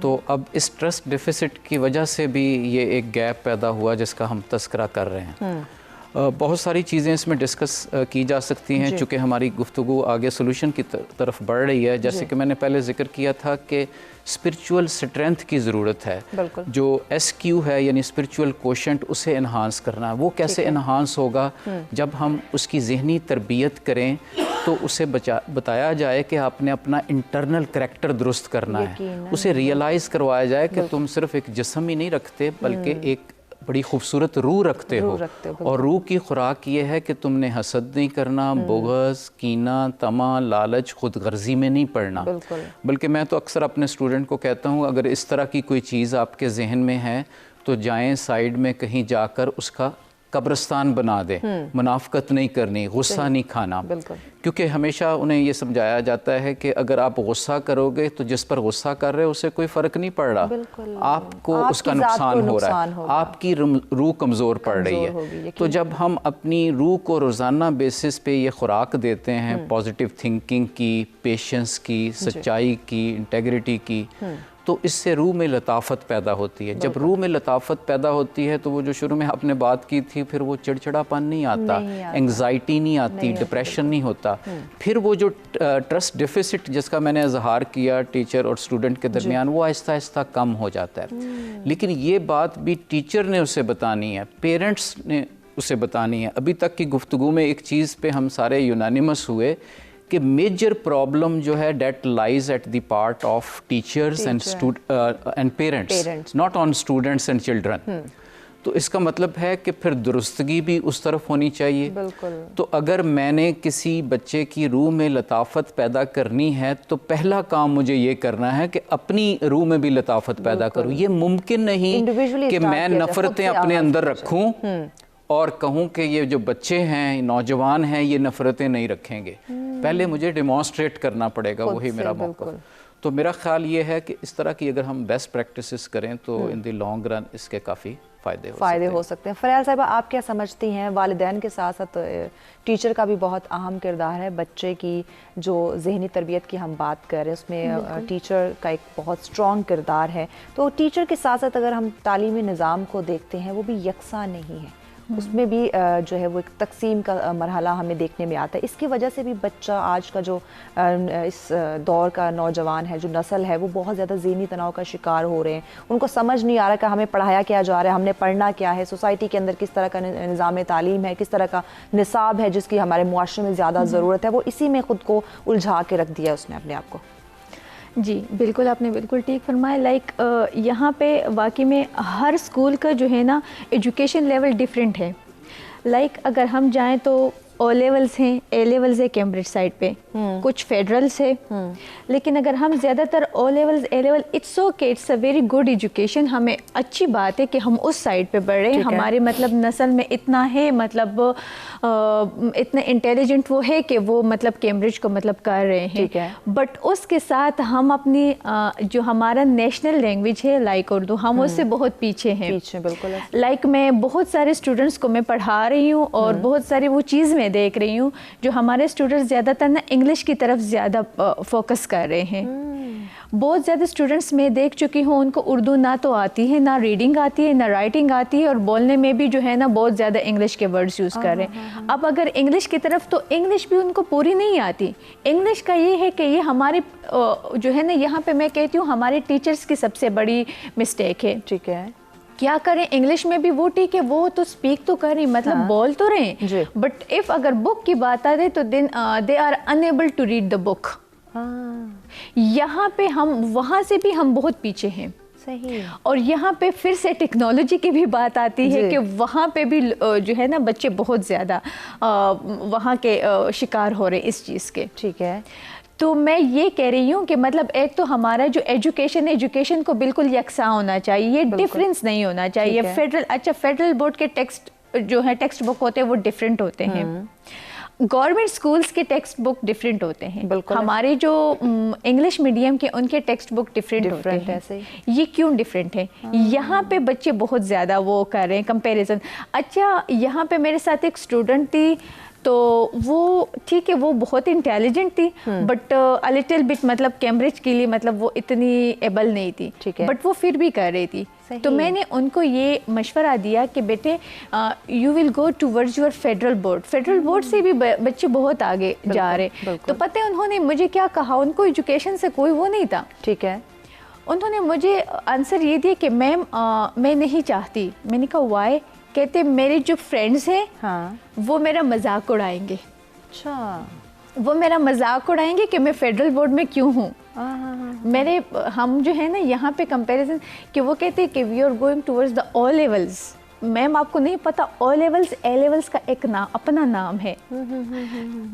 तो अब इस ट्रस्ट डिफिसिट की वजह से भी ये एक गैप पैदा हुआ जिसका हम तस्करा कर रहे हैं। बहुत सारी चीज़ें इसमें डिस्कस की जा सकती हैं, चूँकि हमारी गुफ्तगू आगे सोल्यूशन की तरफ बढ़ रही है। जैसे कि मैंने पहले जिक्र किया था कि स्पिरिचुअल स्ट्रेंथ की ज़रूरत है, जो SQ है यानी स्पिरिचुअल कोशेंट, उसे इन्हांस करना है। वो कैसे इन्हांस होगा? जब हम उसकी ज़हनी तरबियत करें तो उसे बताया जाए कि आपने अपना इंटरनल करैक्टर दुरुस्त करना है, उसे रियलाइज़ करवाया जाए कि तुम सिर्फ एक जिस्म ही नहीं रखते बल्कि एक बड़ी खूबसूरत रूह रखते हो, और रूह की खुराक ये है कि तुमने हसद नहीं करना, बुग़्ज़, कीना, तमा, लालच, खुद गर्जी में नहीं पड़ना। बल्कि मैं तो अक्सर अपने स्टूडेंट को कहता हूँ, अगर इस तरह की कोई चीज़ आपके जहन में है तो जाएं साइड में कहीं जाकर उसका कब्रिस्तान बना दे। मुनाफकत नहीं करनी, गुस्सा नहीं खाना, क्योंकि हमेशा उन्हें ये समझाया जाता है कि अगर आप गुस्सा करोगे तो जिस पर गुस्सा कर रहे हो उसे कोई फ़र्क नहीं पड़ रहा, आपको उसका नुकसान हो रहा है, आपकी रूह कमज़ोर पड़ रही है। तो जब हम अपनी रूह को रोज़ाना बेसिस पे ये खुराक देते हैं पॉजिटिव थिंकिंग की, पेशेंस की, सच्चाई की, इंटेग्रिटी की, तो इससे रूह में लताफत पैदा होती है। जब रूह में लताफत पैदा होती है तो वो जो शुरू में आपने बात की थी, फिर वो चिड़चिड़ापन नहीं आता, एंग्जाइटी नहीं आती, डिप्रेशन नहीं होता। फिर वो जो ट्रस्ट डिफिसिट जिसका मैंने इजहार किया टीचर और स्टूडेंट के दरमियान, वो आहिस्ता आहिस्ता कम हो जाता है। लेकिन ये बात भी टीचर ने उसे बतानी है, पेरेंट्स ने उसे बतानी है। अभी तक की गुफ्तगू में एक चीज़ पे हम सारे यूनानिमस हुए कि मेजर प्रॉब्लम जो है that lies at the part of teachers and parents, not on students and children. तो इसका मतलब है कि फिर दुरुस्तगी भी उस तरफ होनी चाहिए। तो अगर मैंने किसी बच्चे की रूह में लताफत पैदा करनी है तो पहला काम मुझे ये करना है कि अपनी रूह में भी लताफत पैदा करूँ। ये मुमकिन नहीं कि मैं नफ़रतें अपने अंदर रखूँ और कहूँ कि ये जो बच्चे हैं, नौजवान हैं, ये नफ़रतें नहीं रखेंगे। पहले मुझे डिमॉन्स्ट्रेट करना पड़ेगा, वही मेरा मौक़िफ़। تو میرا خیال یہ ہے کہ اس طرح کی اگر ہم بیسٹ پریکٹسز کریں تو ان دی لانگ رن اس کے کافی فائدے ہو سکتے ہیں. فریال صاحبہ آپ کیا سمجھتی ہیں؟ والدین کے ساتھ ساتھ ٹیچر کا بھی بہت اہم کردار ہے. بچے کی جو ذہنی تربیت کی ہم بات کر رہے ہیں اس میں ٹیچر کا ایک بہت اسٹرانگ کردار ہے. تو ٹیچر کے ساتھ ساتھ اگر ہم تعلیمی نظام کو دیکھتے ہیں وہ بھی یکساں نہیں ہے, اس میں بھی جو ہے وہ ایک تقسیم کا مرحلہ ہمیں دیکھنے میں آتا ہے. اس کی وجہ سے بھی بچہ آج کا جو اس دور کا نوجوان ہے, جو نسل ہے, وہ بہت زیادہ ذہنی تناؤ کا شکار ہو رہے ہیں. ان کو سمجھ نہیں آ رہا کہ ہمیں پڑھایا کیا جا رہا ہے, ہم نے پڑھنا کیا ہے, سوسائٹی کے اندر کس طرح کا نظام تعلیم ہے, کس طرح کا نصاب ہے جس کی ہمارے معاشرے میں زیادہ ضرورت ہے. وہ اسی میں خود کو الجھا کے رکھ دیا اس نے اپنے آپ کو. جی بالکل, آپ نے بالکل ٹھیک فرمایا. لائک یہاں پہ واقعی میں ہر اسکول کا جو ہے نا ایجوکیشن لیول ڈفرینٹ ہے. لائک اگر ہم جائیں تو او لیولز ہیں, اے لیولز ہے کیمبرج سائڈ پہ, کچھ فیڈرلز ہے. لیکن اگر ہم زیادہ تر O levels, A level, it's okay, it's a very good education. ہمیں اچھی بات ہے کہ ہم اس سائڈ پہ بڑھ رہے ہیں. ہمارے مطلب نسل میں اتنا ہے, مطلب اتنا انٹیلیجنٹ وہ ہے کہ وہ مطلب کیمبرج کو مطلب کر رہے ہیں. بٹ اس کے ساتھ ہم اپنی جو ہمارا نیشنل لینگویج ہے لائک اردو, ہم اس سے بہت پیچھے ہیں. بالکل. لائک میں بہت سارے اسٹوڈنٹس کو میں پڑھا رہی ہوں اور بہت ساری وہ چیز میں دیکھ رہی ہوں جو ہمارے اسٹوڈنٹس زیادہ تر نا انگلش کی طرف زیادہ فوکس کر رہے ہیں. بہت زیادہ اسٹوڈنٹس میں دیکھ چکی ہوں, ان کو اردو نہ تو آتی ہے, نہ ریڈنگ آتی ہے, نہ رائٹنگ آتی ہے, اور بولنے میں بھی جو ہے نا بہت زیادہ انگلش کے ورڈز یوز کر رہے ہیں. اب اگر انگلش کی طرف, تو انگلش بھی ان کو پوری نہیں آتی. انگلش کا یہ ہے کہ یہ ہمارے جو ہے نا یہاں پہ میں کہتی ہوں ہمارے ٹیچرس کی سب سے بڑی مسٹیک ہے. ٹھیک ہے, کیا کریں انگلش میں بھی وہ ٹھیک ہے, وہ تو اسپیک تو کر رہی, مطلب بول تو رہے ہیں, بٹ اف اگر بک کی بات آ رہی تو then they are unable to read the book. یہاں پہ ہم وہاں سے بھی ہم بہت پیچھے ہیں. صحیح. اور یہاں پہ پھر سے ٹیکنالوجی کی بھی بات آتی ہے کہ وہاں پہ بھی جو ہے نا بچے بہت زیادہ وہاں کے شکار ہو رہے ہیں اس چیز کے. ٹھیک ہے. تو میں یہ کہہ رہی ہوں کہ مطلب ایک تو ہمارا جو ایجوکیشن کو بالکل یکساں ہونا چاہیے, یہ ڈفرینس نہیں ہونا چاہیے. فیڈرل بورڈ کے ٹیکسٹ جو ہے ٹیکسٹ بک ہوتے ہیں وہ ڈفرینٹ ہوتے ہیں. گورنمنٹ اسکولس کے ٹیکسٹ بک ڈفرینٹ ہوتے ہیں. ہمارے جو انگلش میڈیم کے ان کے ٹیکسٹ بک ڈفرینٹ ہوتے ہیں. یہ کیوں ڈفرینٹ ہے؟ یہاں پہ بچے بہت زیادہ وہ کر رہے ہیں کمپیریزن. اچھا, یہاں پہ میرے ساتھ ایک اسٹوڈنٹ تھی, تو وہ ٹھیک ہے وہ بہت انٹیلیجنٹ تھی, بٹ لٹل بٹ مطلب کیمبرج کے لیے مطلب وہ اتنی ایبل نہیں تھی, بٹ وہ پھر بھی کر رہی تھی. تو میں نے ان کو یہ مشورہ دیا کہ بیٹے you will go towards your federal board سے بھی بچے بہت آگے جا رہے. تو پتہ ہے انہوں نے مجھے کیا کہا, ان کو ایجوکیشن سے کوئی وہ نہیں تھا. ٹھیک ہے. انہوں نے مجھے آنسر یہ دیا کہ میم میں نہیں چاہتی. میں نے کہا وائی؟ کہتے میرے جو فرینڈز ہیں وہ میرا مذاق اڑائیں گے. اچھا, وہ میرا مذاق اڑائیں گے کہ میں فیڈرل بورڈ میں کیوں ہوں. ہم جو ہے نا یہاں پہ کمپیریزن کہ وہ کہتے ہیں کہ we are going towards the O levels. Ma'am آپ کو نہیں پتا, او لیولز اے لیولز کا ایک اپنا نام ہے.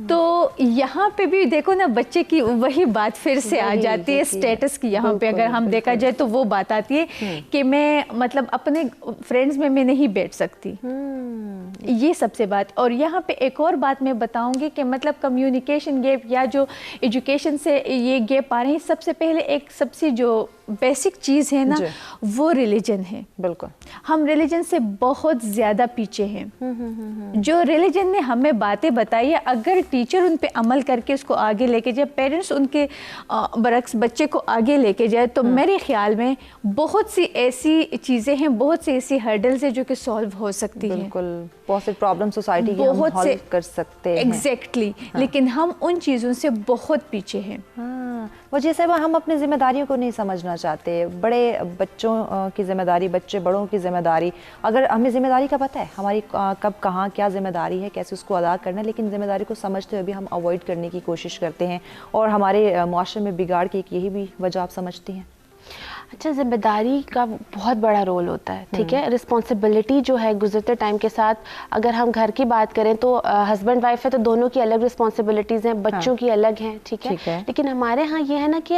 تو یہاں پہ بھی دیکھو نا بچے کی وہی بات پھر سے آ جاتی ہے اسٹیٹس کی. یہاں پہ اگر ہم دیکھا جائے تو وہ بات آتی ہے کہ میں مطلب اپنے فرینڈز میں نہیں بیٹھ سکتی. یہ سب سے بات. اور یہاں پہ ایک اور بات میں بتاؤں گی کہ مطلب کمیونیکیشن گیپ یا جو ایجوکیشن سے یہ گیپ آ رہے ہیں, سب سے پہلے ایک سب سے جو بیسک چیز ہے نا وہ ریلیجن ہے. بالکل, ہم ریلیجن سے بہت زیادہ پیچھے ہیں. جو ریلیجن نے ہمیں باتیں بتائی ہے, اگر ٹیچر ان پہ عمل کر کے اس کو آگے لے کے جائے, پیرنٹس ان کے برعکس بچے کو آگے لے کے جائے, تو میرے خیال میں بہت سی ایسی چیزیں ہیں, بہت سی ایسی ہرڈلز ہیں جو کہ سولو ہو سکتی ہیں. بالکل, بہت سے پرابلم سوسائٹی کی ہم حل کر سکتے ہیں. ایگزیکٹلی. لیکن ہم ان چیزوں سے بہت پیچھے ہیں. وجہ سے ہم اپنی ذمہ داریوں کو نہیں سمجھنا چاہتے. بڑے بچوں کی ذمہ داری, بچے بڑوں کی ذمہ داری, اگر ہمیں ذمہ داری کا پتہ ہے ہماری کب کہاں کیا ذمہ داری ہے, کیسے اس کو ادا کرنا ہے, لیکن ذمہ داری کو سمجھتے ہوئے بھی ہم اوائڈ کرنے کی کوشش کرتے ہیں, اور ہمارے معاشرے میں بگاڑ کی ایک یہی بھی وجہ آپ سمجھتی ہیں؟ اچھا، ذمہ داری کا بہت بڑا رول ہوتا ہے، ٹھیک ہے. رسپانسبلٹی جو ہے گزرتے ٹائم کے ساتھ، اگر ہم گھر کی بات کریں تو ہسبینڈ وائف ہے تو دونوں کی الگ رسپانسبلٹیز ہیں، بچوں کی الگ ہیں، ٹھیک ہے. لیکن ہمارے ہاں یہ ہے نا کہ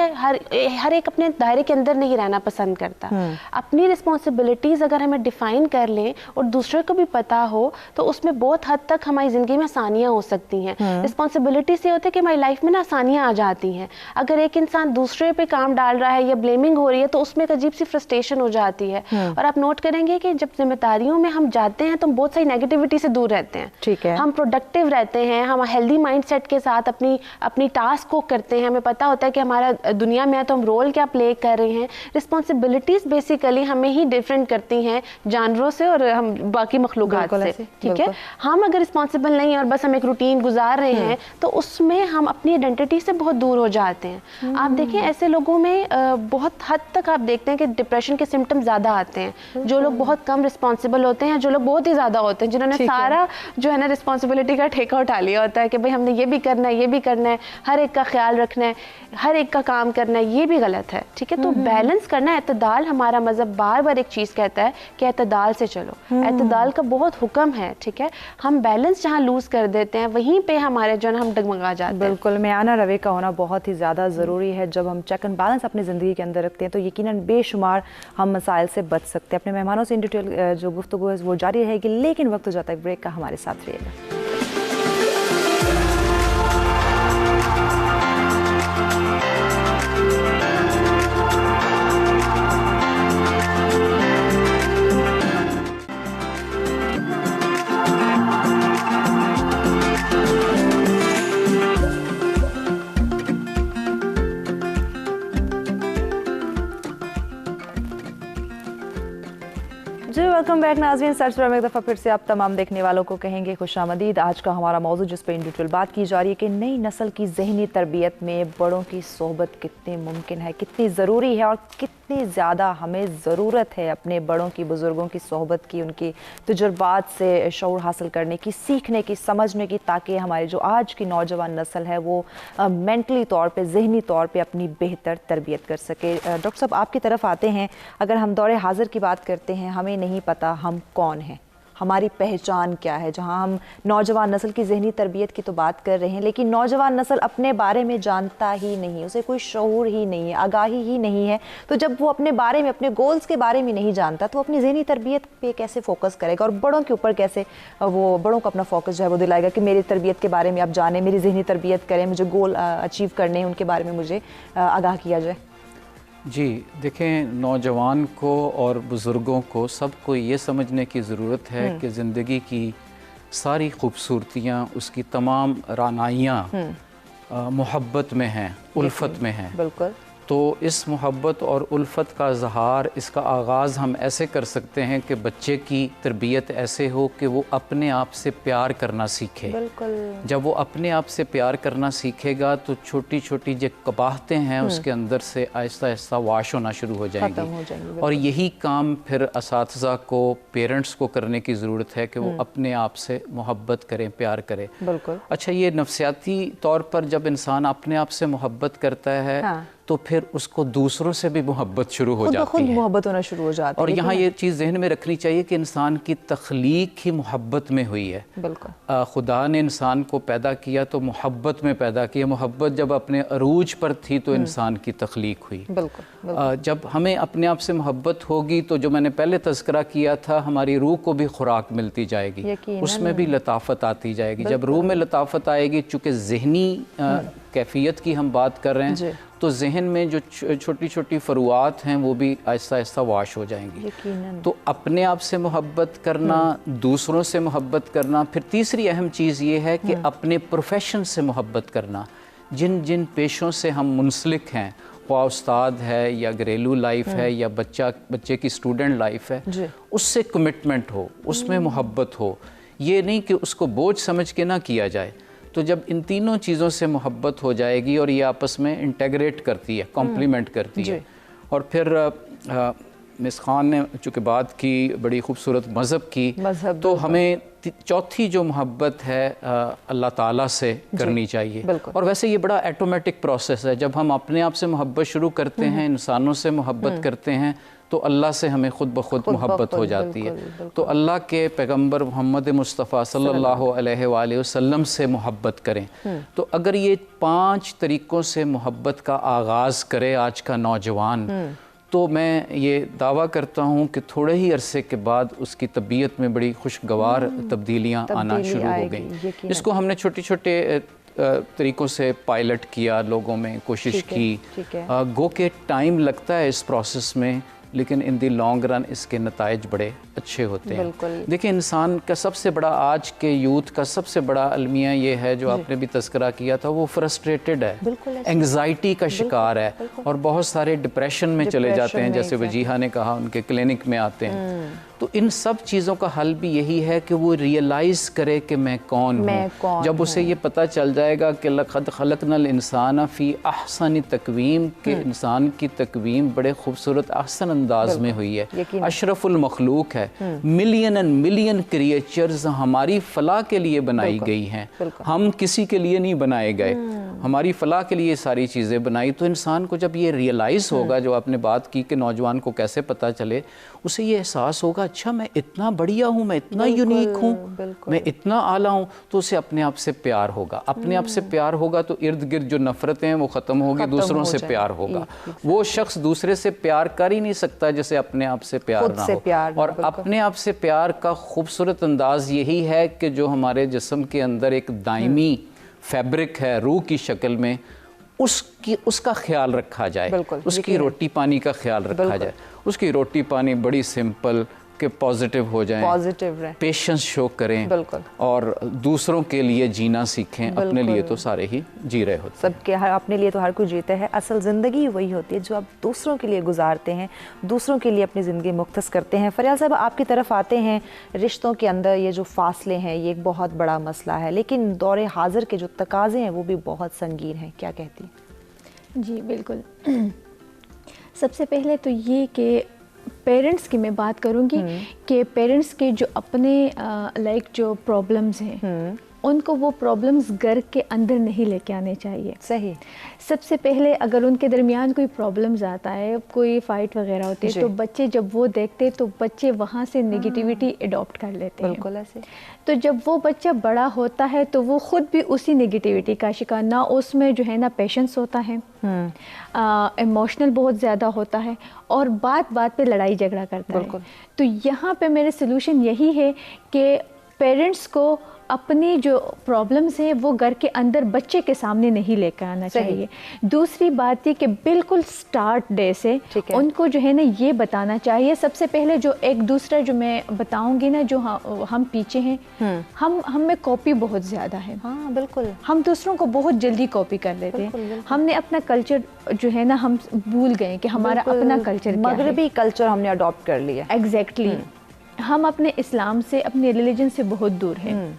ہر ایک اپنے دائرے کے اندر نہیں رہنا پسند کرتا. اپنی رسپانسبلٹیز اگر ہمیں ڈیفائن کر لیں اور دوسرے کو بھی پتا ہو تو اس میں بہت حد تک ہماری زندگی میں آسانیاں ہو سکتی ہیں. رسپانسبلٹی سے ہوتا ہے کہ ہماری لائف میں نا آسانیاں آ جاتی ہیں. اگر ایک انسان دوسرے پہ کام ڈال رہا ہے یا بلیمنگ ہو رہی ہے تو اس میں ایک عجیب سی فرسٹریشن ہو جاتی ہے. اور آپ نوٹ کریں گے کہ جب ذمہ داریوں میں ہم جاتے ہیں تو ہم بہت ساری نیگیٹیوٹی سے دور رہتے ہیں. ٹھیک ہے. ہم پروڈکٹیو رہتے ہیں، ہم ہیلدی مائنڈ سیٹ کے ساتھ اپنی ٹاسک کو کرتے ہیں. ہمیں پتہ ہوتا ہے کہ ہمارا دنیا میں ہے تو ہم رول کیا پلے کر رہے ہیں. رسپانسبلٹیز بیسیکلی ہمیں ہی ڈفرینٹ کرتی ہیں جانوروں سے اور ہم باقی مخلوقات سے. ٹھیک ہے. ہم اگر رسپانسبل نہیں ہیں اور بس ہم ایک روٹین گزار رہے ہیں تو اس میں ہم اپنی آئیڈینٹی سے بہت دور ہو جاتے ہیں. آپ دیکھیں ایسے لوگوں میں بہت حد تک آپ دیکھتے ہیں کہ ڈپریشن کے سمٹم زیادہ آتے ہیں. جو لوگ بہت کم رسپانسبل ہوتے ہیں، جو لوگ بہت ہی زیادہ ہوتے ہیں، جنہوں نے سارا جو ہے نا رسپانسبلٹی کا ٹھیکہ اٹھا لیا ہوتا ہے کہ بھائی ہم نے یہ بھی کرنا ہے، یہ بھی کرنا ہے، ہر ایک کا خیال رکھنا ہے، ہر ایک کا کام کرنا ہے، یہ بھی غلط ہے. ٹھیک ہے. تو بیلنس کرنا، اعتدال، ہمارا مذہب بار بار ایک چیز کہتا ہے کہ اعتدال سے چلو. اعتدال کا بہت حکم ہے. ٹھیک ہے. ہم بیلنس جہاں لوز کر دیتے ہیں وہیں پہ ہمارے جو ہے ہم ڈگمگا جاتے ہیں. بالکل. میانہ روے کا ہونا بہت ہی زیادہ ضروری ہے. جب ہم چیک اینڈ بیلنس اپنی زندگی کے اندر رکھتے ہیں تو یقیناً بے شمار ہم مسائل سے بچ سکتے ہیں. اپنے مہمانوں سے ان ڈیٹیل جو گفتگو ہے وہ جاری رہے گی، لیکن وقت ہو جاتا ہے بریک کا. ہمارے ساتھ رہیے گا. ویلکم بیک ناظرین. سرچ پر ایک دفعہ پھر سے آپ تمام دیکھنے والوں کو کہیں گے خوش آمدید. آج کا ہمارا موضوع جس پہ ان ڈیٹیل بات کی جا رہی ہے کہ نئی نسل کی ذہنی تربیت میں بڑوں کی صحبت کتنی ممکن ہے، کتنی ضروری ہے اور کتنی زیادہ ہمیں ضرورت ہے اپنے بڑوں کی، بزرگوں کی صحبت کی، ان کی تجربات سے شعور حاصل کرنے کی، سیکھنے کی، سمجھنے کی، تاکہ ہماری جو آج کی نوجوان نسل ہے وہ مینٹلی طور پہ، ذہنی طور پہ اپنی بہتر تربیت کر سکے. ڈاکٹر صاحب آپ کی طرف آتے ہیں. اگر ہم دور حاضر کی بات کرتے ہیں، ہمیں نہیں پتا ہم کون ہیں، ہماری پہچان کیا ہے. جہاں ہم نوجوان نسل کی ذہنی تربیت کی تو بات کر رہے ہیں، لیکن نوجوان نسل اپنے بارے میں جانتا ہی نہیں، اسے کوئی شعور ہی نہیں ہے، آگاہی ہی نہیں ہے. تو جب وہ اپنے بارے میں، اپنے گولز کے بارے میں نہیں جانتا تو اپنی ذہنی تربیت پہ کیسے فوکس کرے گا، اور بڑوں کے اوپر کیسے وہ بڑوں کو اپنا فوکس جو ہے وہ دلائے گا کہ میری تربیت کے بارے میں آپ جانیں، میری ذہنی تربیت کریں، مجھے گول اچیو کرنے ہیں، ان کے بارے میں مجھے آگاہ کیا جائے. جی دیکھیں، نوجوان کو اور بزرگوں کو سب کو یہ سمجھنے کی ضرورت ہے کہ زندگی کی ساری خوبصورتیاں، اس کی تمام رعنائیاں محبت میں ہیں، الفت میں ہیں. بالکل. تو اس محبت اور الفت کا اظہار، اس کا آغاز ہم ایسے کر سکتے ہیں کہ بچے کی تربیت ایسے ہو کہ وہ اپنے آپ سے پیار کرنا سیکھے. بالکل. جب وہ اپنے آپ سے پیار کرنا سیکھے گا تو چھوٹی چھوٹی جو قباحتیں ہیں اس کے اندر سے آہستہ آہستہ واش ہونا شروع ہو جائیں گی. اور یہی کام پھر اساتذہ کو، پیرنٹس کو کرنے کی ضرورت ہے کہ وہ اپنے آپ سے محبت کریں، پیار کریں. بالکل. اچھا، یہ نفسیاتی طور پر جب انسان اپنے آپ سے محبت کرتا ہے تو پھر اس کو دوسروں سے بھی محبت شروع ہو جاتی ہے، خود محبت ہونا شروع ہو جاتی ہے. اور یہاں یہ چیز ذہن میں رکھنی چاہیے کہ انسان کی تخلیق ہی محبت میں ہوئی ہے. بالکل. خدا نے انسان کو پیدا کیا تو محبت میں پیدا کیا. محبت جب اپنے عروج پر تھی تو انسان کی تخلیق ہوئی. بالکل. جب ہمیں اپنے آپ سے محبت ہوگی تو جو میں نے پہلے تذکرہ کیا تھا، ہماری روح کو بھی خوراک ملتی جائے گی، اس میں بھی لطافت آتی جائے گی. جب روح میں لطافت آئے گی، چونکہ ذہنی کیفیت کی ہم بات کر رہے ہیں، تو ذہن میں جو چھوٹی چھوٹی فروعات ہیں وہ بھی آہستہ آہستہ واش ہو جائیں گی. تو اپنے آپ سے محبت کرنا، دوسروں سے محبت کرنا. پھر تیسری اہم چیز یہ ہے کہ اپنے پروفیشن سے محبت کرنا. جن پیشوں سے ہم منسلک ہیں، خواہ استاد ہے یا گھریلو لائف ہے یا بچے کی اسٹوڈنٹ لائف ہے، اس سے کمٹمنٹ ہو، اس میں محبت ہو. یہ نہیں کہ اس کو بوجھ سمجھ کے نہ کیا جائے. تو جب ان تینوں چیزوں سے محبت ہو جائے گی اور یہ آپس میں انٹیگریٹ کرتی ہے، کمپلیمنٹ کرتی ہے، اور پھر मिस खान ने चूँकि बात की बड़ी खूबसूरत मज़हब की, तो हमें चौथी जो मोहब्बत है अल्लाह ताला से करनी चाहिए। और वैसे ये बड़ा ऑटोमेटिक प्रोसेस है, जब हम अपने आप से मोहब्बत शुरू करते हैं, इंसानों से मोहब्बत करते हैं, तो अल्लाह से हमें खुद ब खुद मोहब्बत हो जाती है। तो अल्लाह के पैगंबर मोहम्मद मुस्तफ़ा सल्लल्लाहु अलैहि वसल्लम से मोहब्बत करें। तो अगर ये 5 तरीक़ों से मोहब्बत का आगाज़ करे आज का नौजवान, तो मैं ये दावा करता हूँ कि थोड़े ही अरसे के बाद उसकी तबीयत में बड़ी खुशगवार तब्दीलियाँ आना शुरू हो गई। इसको हमने छोटे छोटे तरीक़ों से पायलट किया, लोगों में कोशिश की। गो के टाइम लगता है इस प्रोसेस में, लेकिन इन दी लॉन्ग रन इसके नताइज बड़े अच्छे होते हैं। देखिए, इंसान का सबसे बड़ा, आज के यूथ का सबसे बड़ा अलमिया ये है, जो आपने भी तज़किरा किया था, वो फ्रस्ट्रेटेड है, एंग्जाइटी का शिकार है, और बहुत सारे डिप्रेशन में चले जाते हैं, जैसे वजीहा ने कहा, उनके क्लिनिक में आते हैं। तो इन सब चीज़ों का हल भी यही है कि वो रियलाइज़ करे कि मैं कौन हूँ। जब उसे ये पता चल जाएगा कि लक़द खलक़नल इंसान फ़ी अहसन तक़वीम, के इंसान की तकवीम बड़े खूबसूरत अहसन अंदाज में हुई है, अशरफुल मखलूक है, मिलियन एंड मिलियन क्रिएचर्स हमारी फ़लाह के लिए बनाई गई हैं, हम किसी के लिए नहीं बनाए गए, हमारी फ़लाह के लिए सारी चीज़ें बनाई। तो इंसान को जब ये रियलाइज़ होगा, जो आपने बात की कि नौजवान को कैसे पता चले, उसे ये एहसास होगा, अच्छा मैं इतना बढ़िया हूँ, मैं इतना यूनिक हूँ, मैं इतना आला हूँ, तो उसे अपने आप से प्यार होगा। अपने आप से प्यार होगा तो इर्द गिर्द जो नफ़रतें हैं वो ख़त्म होगी, दूसरों से प्यार होगा। वो शख्स दूसरे से प्यार कर ही नहीं सकता जैसे अपने आप से प्यार ना हो। और अपने आप से प्यार का खूबसूरत अंदाज़ यही है कि जो हमारे जिस्म के अंदर एक दायमी फैब्रिक है रूह की शक्ल में, उसका ख्याल रखा जाए, उसकी रोटी पानी का ख्याल रखा जाए। उसकी रोटी पानी बड़ी सिंपल, कि पॉजिटिव हो जाएं, पॉजिटिव रहें, पेशेंस शो करें, और दूसरों के लिए जीना सीखें। अपने लिए तो सारे ही जी रहे होते हैं, सबके अपने लिए तो हर कोई जीता है। असल ज़िंदगी वही होती है जो आप दूसरों के लिए गुजारते हैं, दूसरों के लिए अपनी ज़िंदगी मुख्तस करते हैं। फरियाल साहब, आपकी तरफ आते हैं। रिश्तों के अंदर ये जो फासले हैं, ये एक बहुत बड़ा मसला है, लेकिन दौरे हाजिर के जो तकाज़े हैं वो भी बहुत संगीन हैं, क्या कहती हैं? जी बिल्कुल। सबसे पहले तो ये कि पेरेंट्स की मैं बात करूँगी कि पेरेंट्स के जो अपने जो प्रॉब्लम्स हैं, उनको वो प्रॉब्लम्स घर के अंदर नहीं लेके आने चाहिए। सही। सबसे पहले अगर उनके दरमियान कोई प्रॉब्लम्स आता है, कोई फ़ाइट वगैरह होती है, तो बच्चे जब वो देखते तो बच्चे वहाँ से नेगेटिविटी अडॉप्ट कर लेते हैं। बिल्कुल ऐसे। तो जब वो बच्चा बड़ा होता है तो वो ख़ुद भी उसी नेगेटिविटी का शिकार, ना उसमें जो है ना पेशेंस होता है, इमोशनल बहुत ज़्यादा होता है, और बात बात पे लड़ाई झगड़ा करता है। तो यहाँ पे मेरे सोल्यूशन यही है कि पेरेंट्स को अपनी जो प्रॉब्लम्स हैं वो घर के अंदर बच्चे के सामने नहीं लेकर आना चाहिए। दूसरी बात ये कि बिल्कुल स्टार्ट डे से उनको जो है ना ये बताना चाहिए। सबसे पहले जो एक दूसरा जो मैं बताऊंगी ना, जो हम पीछे हैं, हम में कॉपी बहुत ज़्यादा है। हाँ बिल्कुल, हम दूसरों को बहुत जल्दी कॉपी कर लेते हैं। हमने अपना कल्चर जो है ना हम भूल गए कि हमारा अपना कल्चर क्या है। मगरबी कल्चर हमने अडॉप्ट कर लिया। एग्जैक्टली। हम अपने इस्लाम से, अपने रिलीजन से बहुत दूर हैं।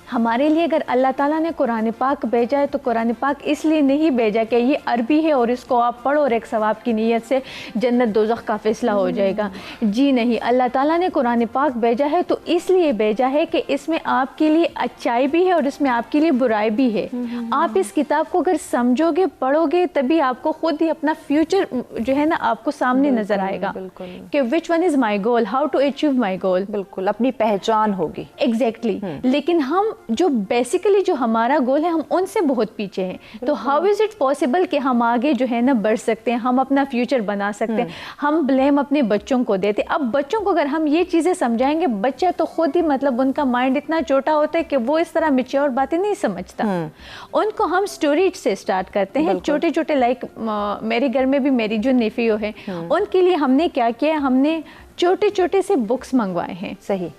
हमारे लिए अगर अल्लाह ताला ने कुरान पाक भेजा है तो कुरान पाक इसलिए नहीं भेजा कि ये अरबी है और इसको आप पढ़ो और एक सवाब की नीयत से जन्नत दोज़ख का फैसला हो जाएगा। जी नहीं, अल्लाह ताला ने कुरान पाक भेजा है तो इसलिए भेजा है कि इसमें आपके लिए अच्छाई भी है और इसमें आपके लिए बुराई भी है। आप इस किताब को अगर समझोगे, पढ़ोगे, तभी आपको खुद ही अपना फ्यूचर जो है ना आपको सामने नजर आएगा कि which one is my goal, how to achieve my goal. बिल्कुल, अपनी पहचान होगी। एग्जैक्टली। लेकिन हम जो बेसिकली जो हमारा गोल है, हम उनसे बहुत पीछे हैं। तो हाउ इज़ इट पॉसिबल कि हम आगे जो है ना बढ़ सकते हैं, हम अपना फ्यूचर बना सकते हैं। हम ब्लेम अपने बच्चों को देते। अब बच्चों को अगर हम ये चीज़ें समझाएंगे, बच्चा तो खुद ही मतलब उनका माइंड इतना छोटा होता है कि वो इस तरह मैच्योर बातें नहीं समझता। उनको हम स्टोरी से स्टार्ट करते हैं, छोटे छोटे। मेरे घर में भी मेरी जो नेफियो है, उनके लिए हमने क्या किया, हमने छोटे छोटे से बुक्स मंगवाए हैं। सही।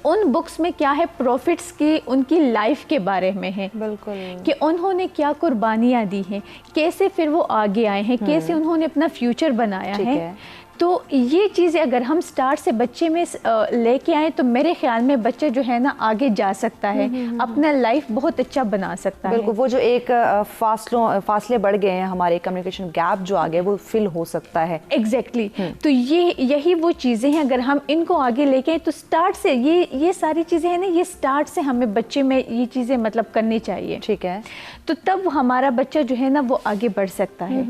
उन बुक्स में क्या है, प्रॉफिट्स की, उनकी लाइफ के बारे में है। बिल्कुल, कि उन्होंने क्या कुर्बानियाँ दी हैं, कैसे फिर वो आगे आए हैं, कैसे उन्होंने अपना फ्यूचर बनाया है। تو یہ چیزیں اگر ہم سٹارٹ سے بچے میں لے کے آئیں تو میرے خیال میں بچہ جو ہے نا آگے جا سکتا ہے, اپنا لائف بہت اچھا بنا سکتا ہے. بالکل, وہ جو ایک فاصلے بڑھ گئے ہیں ہمارے, کمیونیکیشن گیپ جو آ گیا وہ فل ہو سکتا ہے. ایگزیکٹلی. تو یہی وہ چیزیں ہیں, اگر ہم ان کو آگے لے کے تو سٹارٹ سے یہ ساری چیزیں ہیں نا, یہ سٹارٹ سے ہمیں بچے میں یہ چیزیں مطلب کرنی چاہیے. ٹھیک ہے, تو تب ہمارا بچہ جو ہے نا وہ آگے بڑھ سکتا ہے.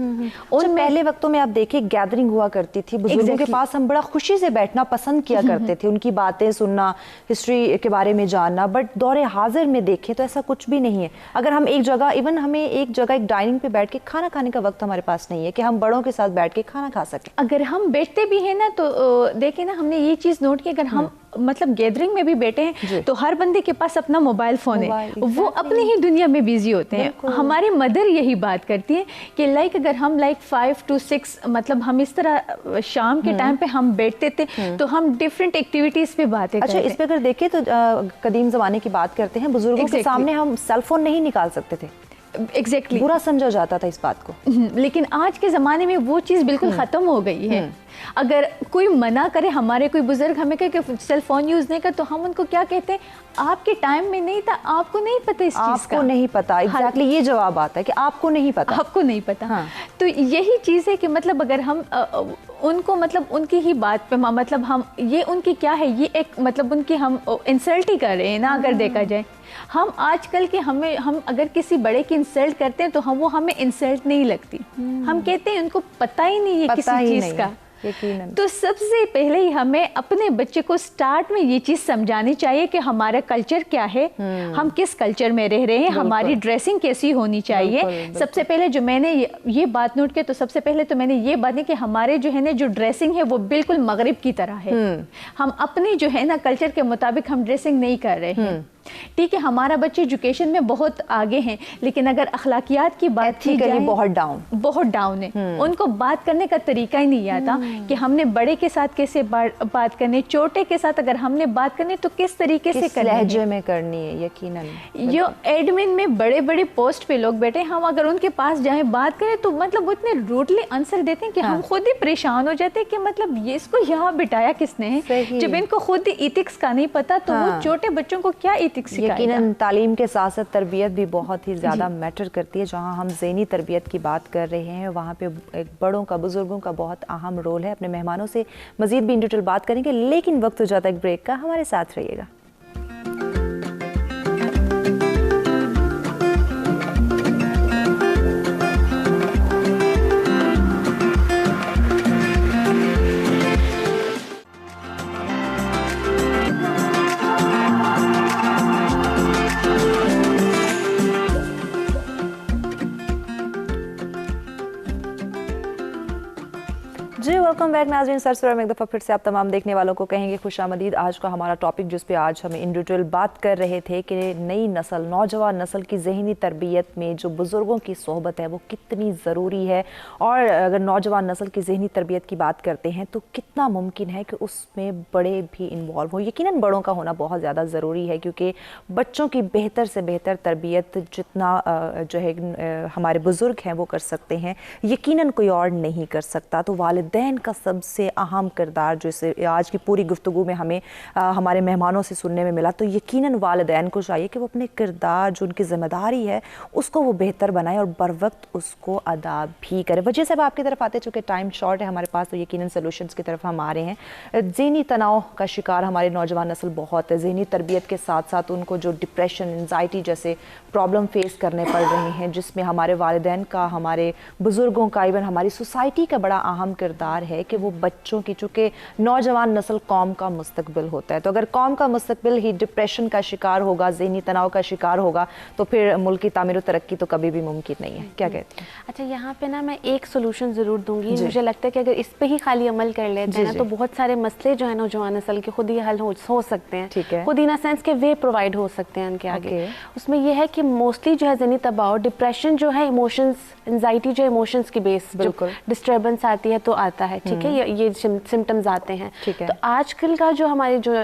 اور پہلے وقتوں میں آپ دیکھیں گیدرنگ ہوا کرتی تھی, بزرگوں کے پاس ہم بڑا خوشی سے بیٹھنا پسند کیا کرتے تھے, ان کی باتیں سننا, ہسٹری کے بارے میں جاننا. بٹ دور حاضر میں دیکھیں تو ایسا کچھ بھی نہیں ہے. اگر ہم ایک جگہ ہمیں ایک جگہ ایک ڈائننگ پہ بیٹھ کے کھانا کھانے کا وقت ہمارے پاس نہیں ہے کہ ہم بڑوں کے ساتھ بیٹھ کے کھانا کھا سکیں. اگر ہم بیٹھتے بھی ہیں نا تو دیکھیں نا, ہم نے یہ چیز نوٹ کی, اگر ہم مطلب گیدرنگ میں بھی بیٹھے ہیں تو ہر بندے کے پاس اپنا موبائل فون ہے, وہ اپنی ہی دنیا میں بیزی ہوتے ہیں. ہماری مدر یہی بات کرتی ہے کہ اگر ہم 5 to 6 مطلب ہم اس طرح شام کے ٹائم پہ ہم بیٹھتے تھے تو ہم ڈفرینٹ ایکٹیویٹیز پہ باتیں کرتے ہیں. اچھا, اس پہ اگر دیکھیں تو قدیم زمانے کی بات کرتے ہیں, بزرگوں کے سامنے ہم سیل فون نہیں نکال سکتے تھے. ایگزیکٹلی, برا سمجھا جاتا تھا اس بات کو. لیکن آج کے زمانے میں وہ چیز بالکل ختم ہو گئی ہے. اگر کوئی منع کرے, ہمارے کوئی بزرگ ہمیں کہے کہ سیل فون یوز نہیں کر, تو ہم ان کو کیا کہتے ہیں, آپ کے ٹائم میں نہیں تھا, آپ کو نہیں پتا اس چیز کا. آپ کو نہیں پتا, ایگزیکٹلی یہ جواب آتا ہے کہ آپ کو نہیں پتا. آپ کو نہیں پتا. تو یہی چیز ہے کہ مطلب اگر ہم ان کو مطلب ان کی ہی بات پہ مطلب ہم یہ ان کی کیا ہے, یہ ایک مطلب ان کی ہم انسلٹ ہی کر رہے ہیں نا اگر دیکھا جائے. ہم آج کل کے ہم اگر کسی بڑے کی انسلٹ کرتے ہیں تو وہ ہمیں انسلٹ نہیں لگتی, ہم کہتے ہیں ان کو پتہ ہی نہیں ہے کسی چیز کا. تو سب سے پہلے ہی ہمیں اپنے بچے کو سٹارٹ میں یہ چیز سمجھانی چاہیے کہ ہمارا کلچر کیا ہے, ہم کس کلچر میں رہ رہے ہیں, ہماری ڈریسنگ کیسی ہونی چاہیے. سب سے پہلے جو میں نے یہ بات نوٹ کی, تو سب سے پہلے تو میں نے یہ بات ہے کہ ہمارے جو ہے نا جو ڈریسنگ ہے وہ بالکل مغرب کی طرح ہے. ہم اپنے جو ہے نا کلچر کے مطابق ہم ڈریسنگ نہیں کر رہے ہیں. ٹھیک ہے, ہمارا بچے ایجوکیشن میں بہت آگے ہیں, لیکن اگر اخلاقیات کی بات کی جائے بہت ڈاؤن ہے. ان کو بات کرنے کا طریقہ ہی نہیں آتا کہ ہم نے بڑے کے ساتھ کیسے بات کرنی, چھوٹے کے ساتھ اگر ہم نے بات کرنی تو کس طریقے سے کرنی ہے, لہجے میں کرنی ہے. یقیناً جو ایڈمن میں بڑے بڑے پوسٹ پہ لوگ بیٹھے, ہم اگر ان کے پاس جائیں بات کریں تو مطلب وہ اتنے روڈلی آنسر دیتے ہیں کہ ہم خود ہی پریشان ہو جاتے ہیں کہ مطلب یہ اس کو یہاں بٹھایا کس نے ہے, جب ان کو خود ہی ایتھکس کا نہیں پتا تو وہ چھوٹے بچوں کو کیا ایتھکس سکھائے گا. یقیناً تعلیم کے ساتھ ساتھ تربیت بھی بہت ہی زیادہ میٹر کرتی ہے. جہاں ہم ذہنی تربیت کی بات کر رہے ہیں وہاں پہ ایک بڑوں کا, بزرگوں کا بہت اہم رول ہے. اپنے مہمانوں سے مزید بھی ان ڈیٹیل بات کریں گے, لیکن وقت ہو جاتا ہے ایک بریک کا. ہمارے ساتھ رہیے گا. جی ویلکم بیک ناظرین. سرسرا میں ایک دفعہ پھر سے آپ تمام دیکھنے والوں کو کہیں گے خوش آمدید. آج کا ہمارا ٹاپک جس پہ آج ہم ان ڈیٹیل بات کر رہے تھے کہ نئی نسل, نوجوان نسل کی ذہنی تربیت میں جو بزرگوں کی صحبت ہے وہ کتنی ضروری ہے, اور اگر نوجوان نسل کی ذہنی تربیت کی بات کرتے ہیں تو کتنا ممکن ہے کہ اس میں بڑے بھی انوالو ہوں. یقیناً بڑوں کا ہونا بہت زیادہ ضروری ہے, کیونکہ بچوں کی بہتر سے بہتر تربیت جتنا جو ہے ہمارے بزرگ ہیں وہ کر سکتے ہیں, یقیناً کوئی اور نہیں کر سکتا. تو والدین کا سب سے اہم کردار جو آج کی پوری گفتگو میں ہمیں ہمارے مہمانوں سے سننے میں ملا, تو یقیناً والدین کو چاہیے کہ وہ اپنے کردار جو ان کی ذمہ داری ہے اس کو وہ بہتر بنائیں اور بر وقت اس کو ادا بھی کرے. وجہ سے اب آپ کی طرف آتے, چونکہ ٹائم شارٹ ہے ہمارے پاس, تو یقیناً سلوشنز کی طرف ہم آ رہے ہیں. ذہنی تناؤ کا شکار ہمارے نوجوان نسل بہت ہے. ذہنی تربیت کے ساتھ ساتھ ان کو جو ڈپریشن, انزائٹی جیسے پرابلم فیس کرنے پڑ رہے ہیں, جس میں ہمارے والدین کا, ہمارے بزرگوں کا, ایون ہماری سوسائٹی کا بڑا اہم کردار ہے کہ وہ بچوں کی, چونکہ نوجوان نسل قوم کا مستقبل ہوتا ہے, تو اگر قوم کا مستقبل ہی ڈپریشن کا شکار ہوگا, ذہنی تناؤ کا شکار ہوگا, تو پھر ملک کی تعمیر و ترقی تو کبھی بھی ممکن نہیں ہے. کیا کہتے ہیں؟ اچھا, یہاں پہ نا میں ایک سولوشن ضرور دوں گی. مجھے لگتا ہے کہ اگر اس پہ ہی خالی عمل کر لیتے ہیں نا تو بہت سارے مسئلے جو ہیں نوجوان نسل کے خود ہی حل ہو سکتے ہیں, خود ہی نا سینس کے وے پرووائڈ ہو سکتے ہیں ان کے آگے. اس میں یہ ہے کہ موسٹلی جو ہے ذہنی دباؤ, ڈپریشن جو ہے ایموشنز, انزائٹی جو ایموشنز کی بیس جو ڈسٹربنس آتی ہے تو آتا ہے. ٹھیک ہے, یہ سمٹمز آتے ہیں. تو آج کل کا جو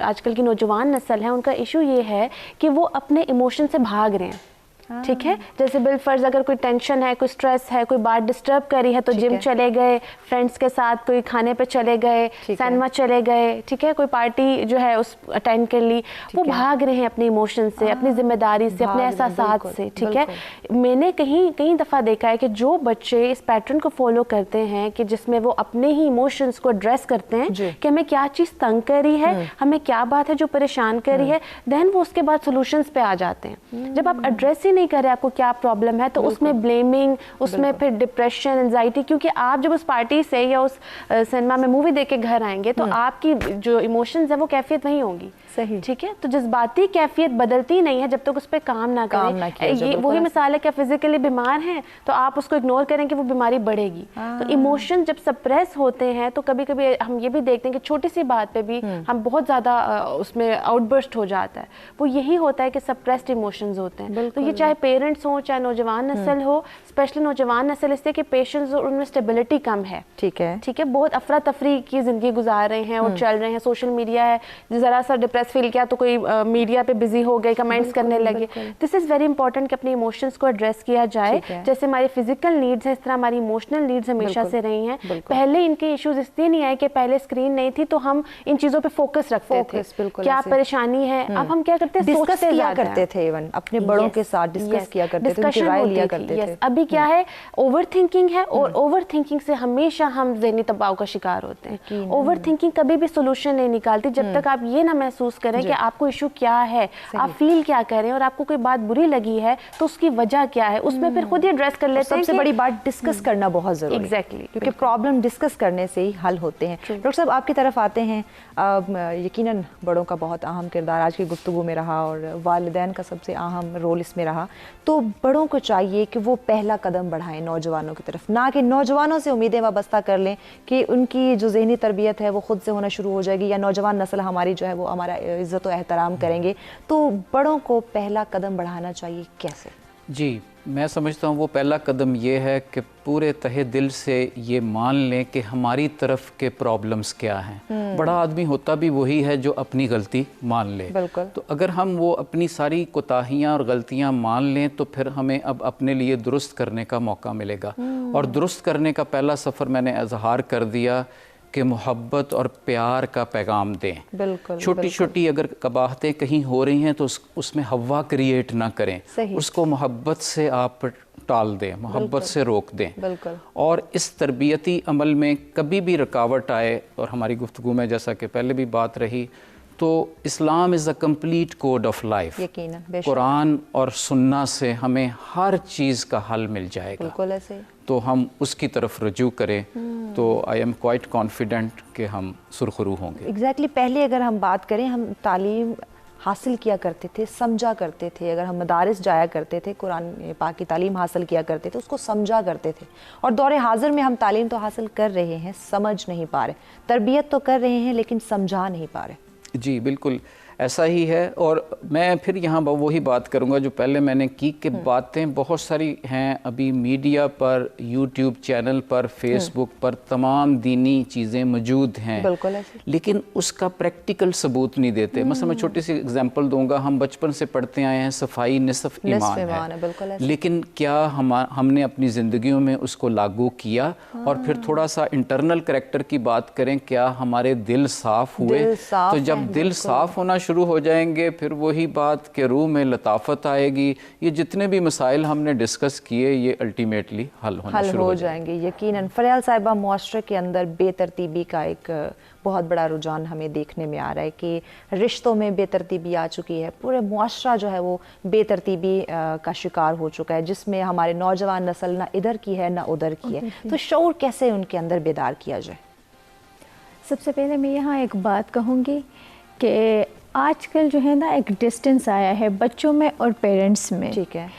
آج کل کی نوجوان نسل ہے ان کا ایشو یہ ہے کہ وہ اپنے ایموشن سے بھاگ رہے ہیں. ठीक है, जैसे बिल फर्ज अगर कोई टेंशन है, कोई स्ट्रेस है, कोई बात डिस्टर्ब करी है तो जिम चले गए, फ्रेंड्स के साथ कोई खाने पे चले गए, सिनेमा चले गए, ठीक है, कोई पार्टी जो है उस अटेंड कर ली, वो भाग रहे हैं अपने इमोशन से, अपनी जिम्मेदारी से, अपने एहसासात से, ठीक है। मैंने कई दफ़ा देखा है कि जो बच्चे इस पैटर्न को फॉलो करते हैं कि जिसमें वो अपने ही इमोशंस को एड्रेस करते हैं कि हमें क्या चीज़ तंग कर रही है, हमें क्या बात है जो परेशान कर रही है, देन वो उसके बाद सॉल्यूशंस पे आ जाते हैं। जब आप एड्रेस ही नहीं कर रहे आपको क्या प्रॉब्लम है, तो उसमें ब्लेमिंग, उसमें फिर डिप्रेशन, एंजाइटी, क्योंकि आप जब उस पार्टी से या उस सिनेमा में मूवी देख के घर आएंगे तो आपकी जो इमोशंस है वो कैफियत वही होंगी, सही, ठीक है। तो जज्बाती कैफियत बदलती नहीं है जब तक उस पर काम ना करें। ये वही मिसाल है कि फिजिकली बीमार हैं तो आप उसको इग्नोर करें कि वो बीमारी बढ़ेगी। तो इमोशन जब सप्रेस होते हैं तो कभी कभी हम ये भी देखते हैं कि छोटी सी बात पे भी हम बहुत ज़्यादा उसमें आउटबर्स्ट हो जाता है। वो यही होता है कि सप्रेस्ड इमोशंस होते हैं। तो ये चाहे पेरेंट्स हों, चाहे नौजवान नस्ल हो, स्पेशली नौजवान नस्ल, इसलिए कि पेशेंस और उनमें स्टेबिलिटी कम है, ठीक है, बहुत अफरा तफरी की ज़िंदगी गुजार रहे हैं और चल रहे हैं। सोशल मीडिया है, ज़रा सा डिप्रेस फील किया तो कोई मीडिया पे बिजी हो गए, कमेंट्स करने लगे। दिस इज़ वेरी इंपॉर्टेंट कि अपने इमोशंस को एड्रेस किया जाए। जैसे हमारी फिजिकल नीड्स है, इस तरह हमारी इमोशनल नीड्स हमेशा से रही हैं। पहले इनके इश्यूज इसलिए नहीं आए कि पहले स्क्रीन नहीं थी तो हम इन चीज़ों पे फोकस रखते थे, क्या परेशानी है। अब हम क्या करते हैं, सोचते करते थे, इवन अपने बड़ों के साथ डिस्कस किया करते थे, उनकी राय लिया करते थे। अभी क्या है, ओवर थिंकिंग है, और ओवर थिंकिंग से हमेशा हम ज़हनी दबाव का शिकार होते हैं। ओवर थिंकिंग कभी भी सोल्यूशन नहीं निकालती जब तक आप ये ना महसूस करें कि आपको इशू क्या है, आप फील क्या कर रहे हैं, और आपको कोई बात बुरी लगी है तो उसकी वजह क्या है, उसमें फिर खुद ही एड्रेस कर लेते हैं। सबसे बड़ी बात डिस्कस करना बहुत जरूरी है, एग्जैक्टली, क्योंकि प्रॉब्लम डिस्कस करने से ही हल होते हैं। डॉक्टर साहब, आपकी तरफ आते हैं। यकीनन बड़ों का बहुत अहम किरदार आज की गुफ्तगू में रहा और वालिदैन का सबसे अहम रोल इसमें रहा। तो बड़ों को चाहिए कि वो पहला कदम बढ़ाएं नौजवानों की तरफ, ना कि नौजवानों से उम्मीदें वाबस्ता कर लें कि उनकी जो ज़हनी तरबियत है वो खुद से होना शुरू हो जाएगी, या नौजवान नस्ल हमारी जो है वो हमारा इज़्ज़त और एहतराम करेंगे। तो बड़ों को पहला कदम बढ़ाना चाहिए कैसे? जी, मैं समझता हूँ वो पहला कदम ये है कि पूरे तहे दिल से ये मान लें कि हमारी तरफ के प्रॉब्लम्स क्या हैं। बड़ा आदमी होता भी वही है जो अपनी गलती मान ले। तो अगर हम वो अपनी सारी कोताहियाँ और गलतियाँ मान लें तो फिर हमें अब अपने लिए दुरुस्त करने का मौका मिलेगा। और दुरुस्त करने का पहला सफ़र मैंने इजहार कर दिया कि मोहब्बत और प्यार का पैगाम दें। छोटी छोटी अगर कबाहतें कहीं हो रही हैं तो उसमें हवा क्रिएट ना करें, उसको मोहब्बत से आप टाल दें, मोहब्बत से रोक दें। और इस तरबियती अमल में कभी भी रुकावट आए, और हमारी गुफ्तगू में जैसा कि पहले भी बात रही, तो Islam is a complete code of life. कुरान और सुन्ना से हमें हर चीज़ का हल मिल जाएगा। तो हम उसकी तरफ रुजू करें तो आई एम क्वाइट कॉन्फिडेंट कि हम सुरखरू होंगे। एग्जैक्टली पहले अगर हम बात करें, हम तालीम हासिल किया करते थे, समझा करते थे। अगर हम मदारिस जाया करते थे, कुरान पाक की तालीम हासिल किया करते थे, उसको समझा करते थे। और दौरे हाजिर में हम तालीम तो हासिल कर रहे हैं, समझ नहीं पा रहे, तरबियत तो कर रहे हैं लेकिन समझा नहीं पा रहे। जी बिल्कुल ऐसा ही है। और मैं फिर यहाँ वही बात करूँगा जो पहले मैंने की कि बातें बहुत सारी हैं अभी मीडिया पर, यूट्यूब चैनल पर, फेसबुक पर तमाम दीनी चीज़ें मौजूद हैं, लेकिन उसका प्रैक्टिकल सबूत नहीं देते। मसलन मैं छोटी सी एग्जांपल दूंगा, हम बचपन से पढ़ते आए हैं सफाई निसफ ईमान है, लेकिन क्या हमने अपनी ज़िंदगियों में उसको लागू किया? और फिर थोड़ा सा इंटरनल करैक्टर की बात करें, क्या हमारे दिल साफ़ हुए? तो जब दिल साफ़ होना शुरू हो जाएंगे फिर वही बात के रूह में लताफत आएगी। ये जितने भी मसाइल हमने डिस्कस किए ये अल्टीमेटली हल शुरू हो जाएंगे। यकीनन फरियाल साहिबा, मुआशरे के अंदर बेतरतीबी का एक बहुत बड़ा रुझान हमें देखने में आ रहा है कि रिश्तों में बेतरतीबी आ चुकी है, पूरे मुआशरा जो है वो बेतरतीबी का शिकार हो चुका है, जिसमें हमारे नौजवान नस्ल ना इधर की है ना उधर की है। तो शऊर कैसे उनके अंदर बेदार किया जाए? सबसे पहले मैं यहाँ एक बात कहूँगी कि आजकल जो है ना एक डिस्टेंस आया है बच्चों में और पेरेंट्स में। ठीक है,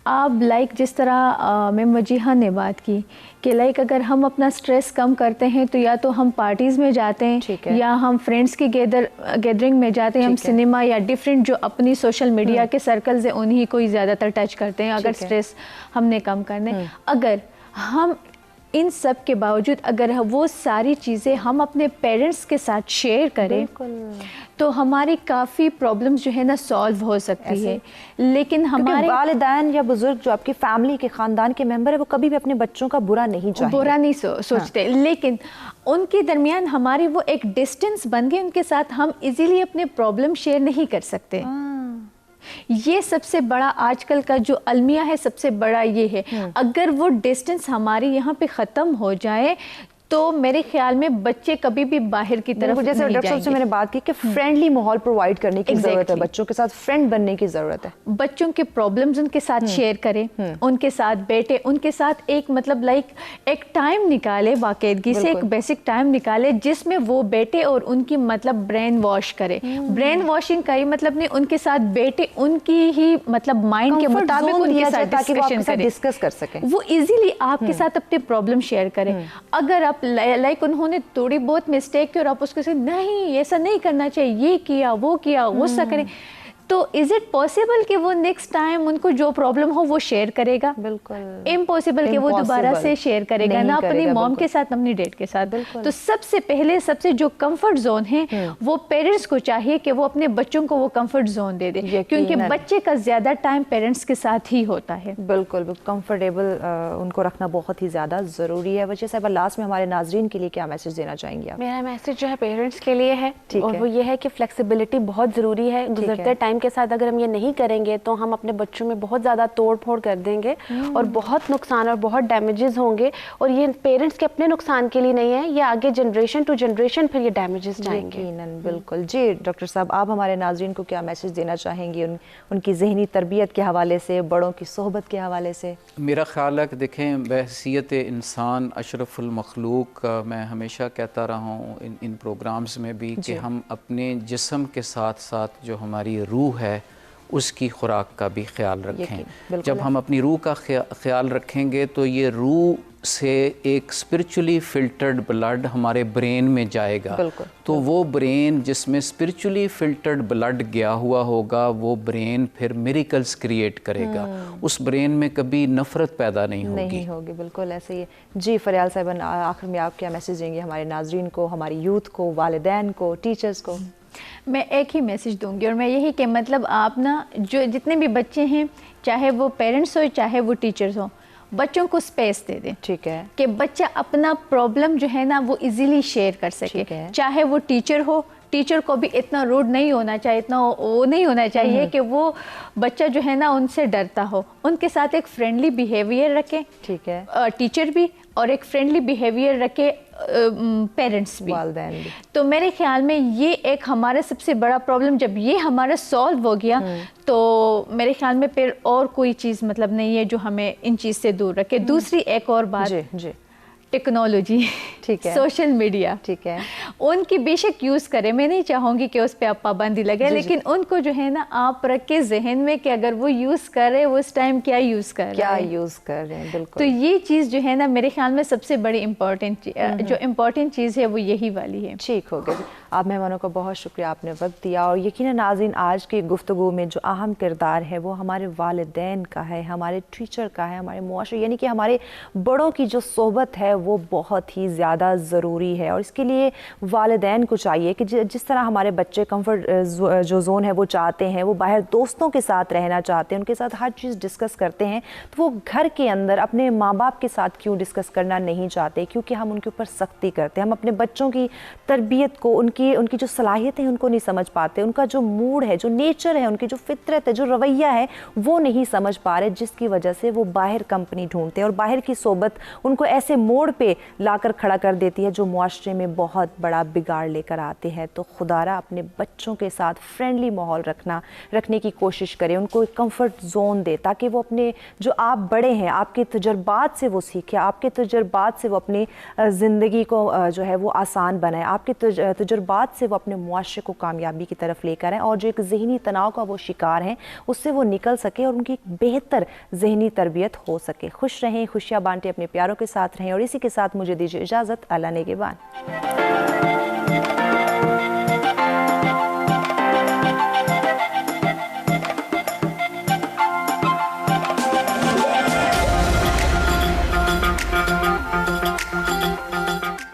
आप जिस तरह मैम वजीहा ने बात की कि अगर हम अपना स्ट्रेस कम करते हैं तो या तो हम पार्टीज़ में जाते हैं या हम फ्रेंड्स की गैदरिंग में जाते हैं, हम सिनेमा या डिफरेंट जो अपनी सोशल मीडिया के सर्कल्स हैं उन्हीं को ही ज़्यादातर टच करते हैं अगर स्ट्रेस हमने कम करने। अगर हम इन सब के बावजूद अगर वो सारी चीज़ें हम अपने पेरेंट्स के साथ शेयर करें تو ہماری کافی پرابلمس جو ہے نا سالو ہو سکتی ہے. لیکن ہمارے والدین یا بزرگ جو آپ کی فیملی کے خاندان کے ممبر ہے وہ کبھی بھی اپنے بچوں کا برا نہیں چاہیں گے, برا نہیں سوچتے, لیکن ان کے درمیان ہماری وہ ایک ڈسٹینس بن گئی, ان کے ساتھ ہم ایزیلی اپنے پرابلم شیئر نہیں کر سکتے. یہ سب سے بڑا آج کل کا جو المیہ ہے, سب سے بڑا یہ ہے. اگر وہ ڈسٹینس ہماری یہاں پہ ختم ہو جائے تو میرے خیال میں بچے کبھی بھی باہر کی طرف جیسے ڈاکٹر صاحب سے میں نے بات کی کہ فرینڈلی ماحول پرووائڈ کرنے کی ضرورت ہے, بچوں کے ساتھ فرینڈ بننے کی ضرورت ہے. بچوں کے پرابلمز ان کے ساتھ شیئر کریں, ان کے ساتھ بیٹھے, ان کے ساتھ ایک مطلب لائک ایک ٹائم نکالے, باقاعدگی سے ایک بیسک ٹائم نکالے جس میں وہ بیٹھے اور ان کی مطلب برین واش کرے. برین واشنگ کا ہی مطلب نہیں, ان کے ساتھ بیٹھے, ان کی ہی مطلب مائنڈ کے مطابق ان کے ساتھ ڈسکس کر سکیں, وہ ایزیلی آپ کے ساتھ اپنے پرابلم شیئر کریں. اگر آپ لائک انہوں نے تھوڑی بہت مسٹیک کی اور آپ اس کو نہیں ایسا نہیں کرنا چاہیے, یہ کیا وہ کیا, غصہ کریں, تو از اٹ پاسبل کہ وہ نیکسٹ ٹائم ان کو جو پرابلم ہو وہ شیئر کرے گا؟ بالکل امپاسبل کہ وہ دوبارہ سے شیئر کرے گا, نہ اپنی موم کے ساتھ, اپنی ڈیڈ کے ساتھ. تو سب سے پہلے سب سے جو کمفرٹ زون ہے وہ پیرنٹس کو چاہیے کہ وہ اپنے بچوں کو وہ کمفرٹ زون دے دے, کیونکہ بچے کا زیادہ ٹائم پیرنٹس کے ساتھ ہی ہوتا ہے. بالکل کمفرٹیبل ان کو رکھنا بہت ہی زیادہ ضروری ہے. وجہ صاحبہ لاسٹ میں ہمارے ناظرین کے لیے کیا میسج دینا چاہیں گے آپ؟ میرا میسج جو ہے پیرنٹس کے لیے ہے, اور وہ یہ ہے کہ فلیکسیبلٹی بہت ضروری ہے. گزرتے ٹائم کے ساتھ اگر ہم یہ نہیں کریں گے تو ہم اپنے بچوں میں بہت زیادہ توڑ پھوڑ کر دیں گے اور بہت نقصان اور بہت ڈیمیجز ہوں گے, اور یہ پیرنٹس کے اپنے نقصان کے لیے نہیں ہے, یہ آگے جنریشن ٹو جنریشن پھر یہ ڈیمیجز جائیں گے. یقیناً, بالکل. جی ڈاکٹر صاحب, آپ ہمارے ناظرین کو کیا میسج دینا چاہیں گے ان کی ذہنی تربیت کے حوالے سے, بڑوں کی صحبت کے حوالے سے؟ میرا خیال ہے کہ دیکھیں, بحیثیت انسان اشرف المخلوق, میں ہمیشہ کہتا رہا ہوں ان پروگرامز میں بھی کہ ہم اپنے جسم کے ساتھ ساتھ جو ہماری روح ہے اس کی خوراک کا بھی خیال رکھیں. جب ہم اپنی روح کا خیال رکھیں گے تو یہ روح سے ایک اسپرچولی فلٹرڈ بلڈ ہمارے برین میں جائے گا, تو وہ برین جس میں اسپرچولی فلٹرڈ بلڈ گیا ہوا ہوگا, وہ برین پھر میریکلز کریٹ کرے گا. اس برین میں کبھی نفرت پیدا نہیں ہوگی. بالکل ایسے ہی. جی فریال صاحبہ, آخر میں آپ کیا میسج دیں گے ہمارے ناظرین کو, ہماری یوتھ کو, والدین کو, ٹیچرز کو؟ میں ایک ہی میسج دوں گی, اور میں یہی کہ مطلب آپ نا جو جتنے بھی بچے ہیں, چاہے وہ پیرنٹس ہو چاہے وہ ٹیچرز ہوں, بچوں کو اسپیس دے دیں. ٹھیک ہے, کہ بچہ اپنا پرابلم جو ہے نا وہ ایزیلی شیئر کر سکے. چاہے وہ ٹیچر ہو, ٹیچر کو بھی اتنا روڈ نہیں ہونا چاہیے, اتنا وہ نہیں ہونا چاہیے کہ وہ بچہ جو ہے نا ان سے ڈرتا ہو. ان کے ساتھ ایک فرینڈلی بیہیویئر رکھیں. ٹھیک ہے, ٹیچر بھی, اور ایک فرینڈلی بیہیویئر رکھے پیرنٹس بھی, والدین بھی. تو میرے خیال میں یہ ایک ہمارا سب سے بڑا پرابلم, جب یہ ہمارا سالو ہو گیا تو میرے خیال میں پھر اور کوئی چیز مطلب نہیں ہے جو ہمیں ان چیز سے دور رکھے. دوسری ایک اور بات, ٹیکنالوجی, ٹھیک ہے, سوشل میڈیا, ٹھیک ہے, ان کی بے شک یوز کرے, میں نہیں چاہوں گی کہ اس پہ آپ پابندی لگے, لیکن ان کو جو ہے نا آپ رکھے ذہن میں کہ اگر وہ یوز کر رہے, وہ اس ٹائم کیا یوز کر رہے ہیں. بالکل. تو یہ چیز جو ہے نا میرے خیال میں سب سے بڑی امپورٹنٹ چیز ہے وہ یہی والی ہے. ٹھیک ہو گیا. آپ مہمانوں کا بہت شکریہ, آپ نے وقت دیا, اور یقیناً ناظرین آج کی گفتگو میں جو اہم کردار ہے وہ ہمارے والدین کا ہے, ہمارے ٹیچر کا ہے, ہمارے معاشرے یعنی کہ ہمارے بڑوں کی جو صحبت ہے وہ بہت ہی زیادہ ضروری ہے. اور اس کے لیے والدین کو چاہیے کہ جس طرح ہمارے بچے کمفرٹ جو زون ہے وہ چاہتے ہیں, وہ باہر دوستوں کے ساتھ رہنا چاہتے ہیں, ان کے ساتھ ہر چیز ڈسکس کرتے ہیں, تو وہ گھر کے اندر اپنے ماں باپ کے ساتھ کیوں ڈسکس کرنا نہیں چاہتے؟ کیونکہ ہم ان کے اوپر سختی کرتے ہیں, ہم اپنے بچوں کی تربیت کو, ان کی جو صلاحیتیں ہیں ان کو نہیں سمجھ پاتے, ان کا جو موڈ ہے, جو نیچر ہے, ان کی جو فطرت ہے, جو رویہ ہے وہ نہیں سمجھ پا رہے, جس کی وجہ سے وہ باہر کمپنی ڈھونڈتے ہیں, اور باہر کی صحبت ان کو ایسے موڑ پہ لا کر کھڑا کر دیتی ہے جو معاشرے میں بہت بڑا بگاڑ لے کر آتے ہیں. تو خدارا اپنے بچوں کے ساتھ فرینڈلی ماحول رکھنے کی کوشش کریں, ان کو ایک کمفرٹ زون دے, تاکہ وہ اپنے جو آپ بڑے ہیں, آپ کے تجربات سے وہ سیکھیں, آپ کے تجربات سے وہ اپنی زندگی کو جو ہے وہ آسان بنائیں, آپ کے تجربات سے وہ اپنے معاشرے کو کامیابی کی طرف لے کر آئیں, اور جو ایک ذہنی تناؤ کا وہ شکار ہیں اس سے وہ نکل سکے اور ان کی ایک بہتر ذہنی تربیت ہو سکے. خوش رہیں, خوشیاں بانٹیں, اپنے پیاروں کے ساتھ رہیں, اور اسی کے ساتھ مجھے دیجیے اجازت. اللہ نگہبان.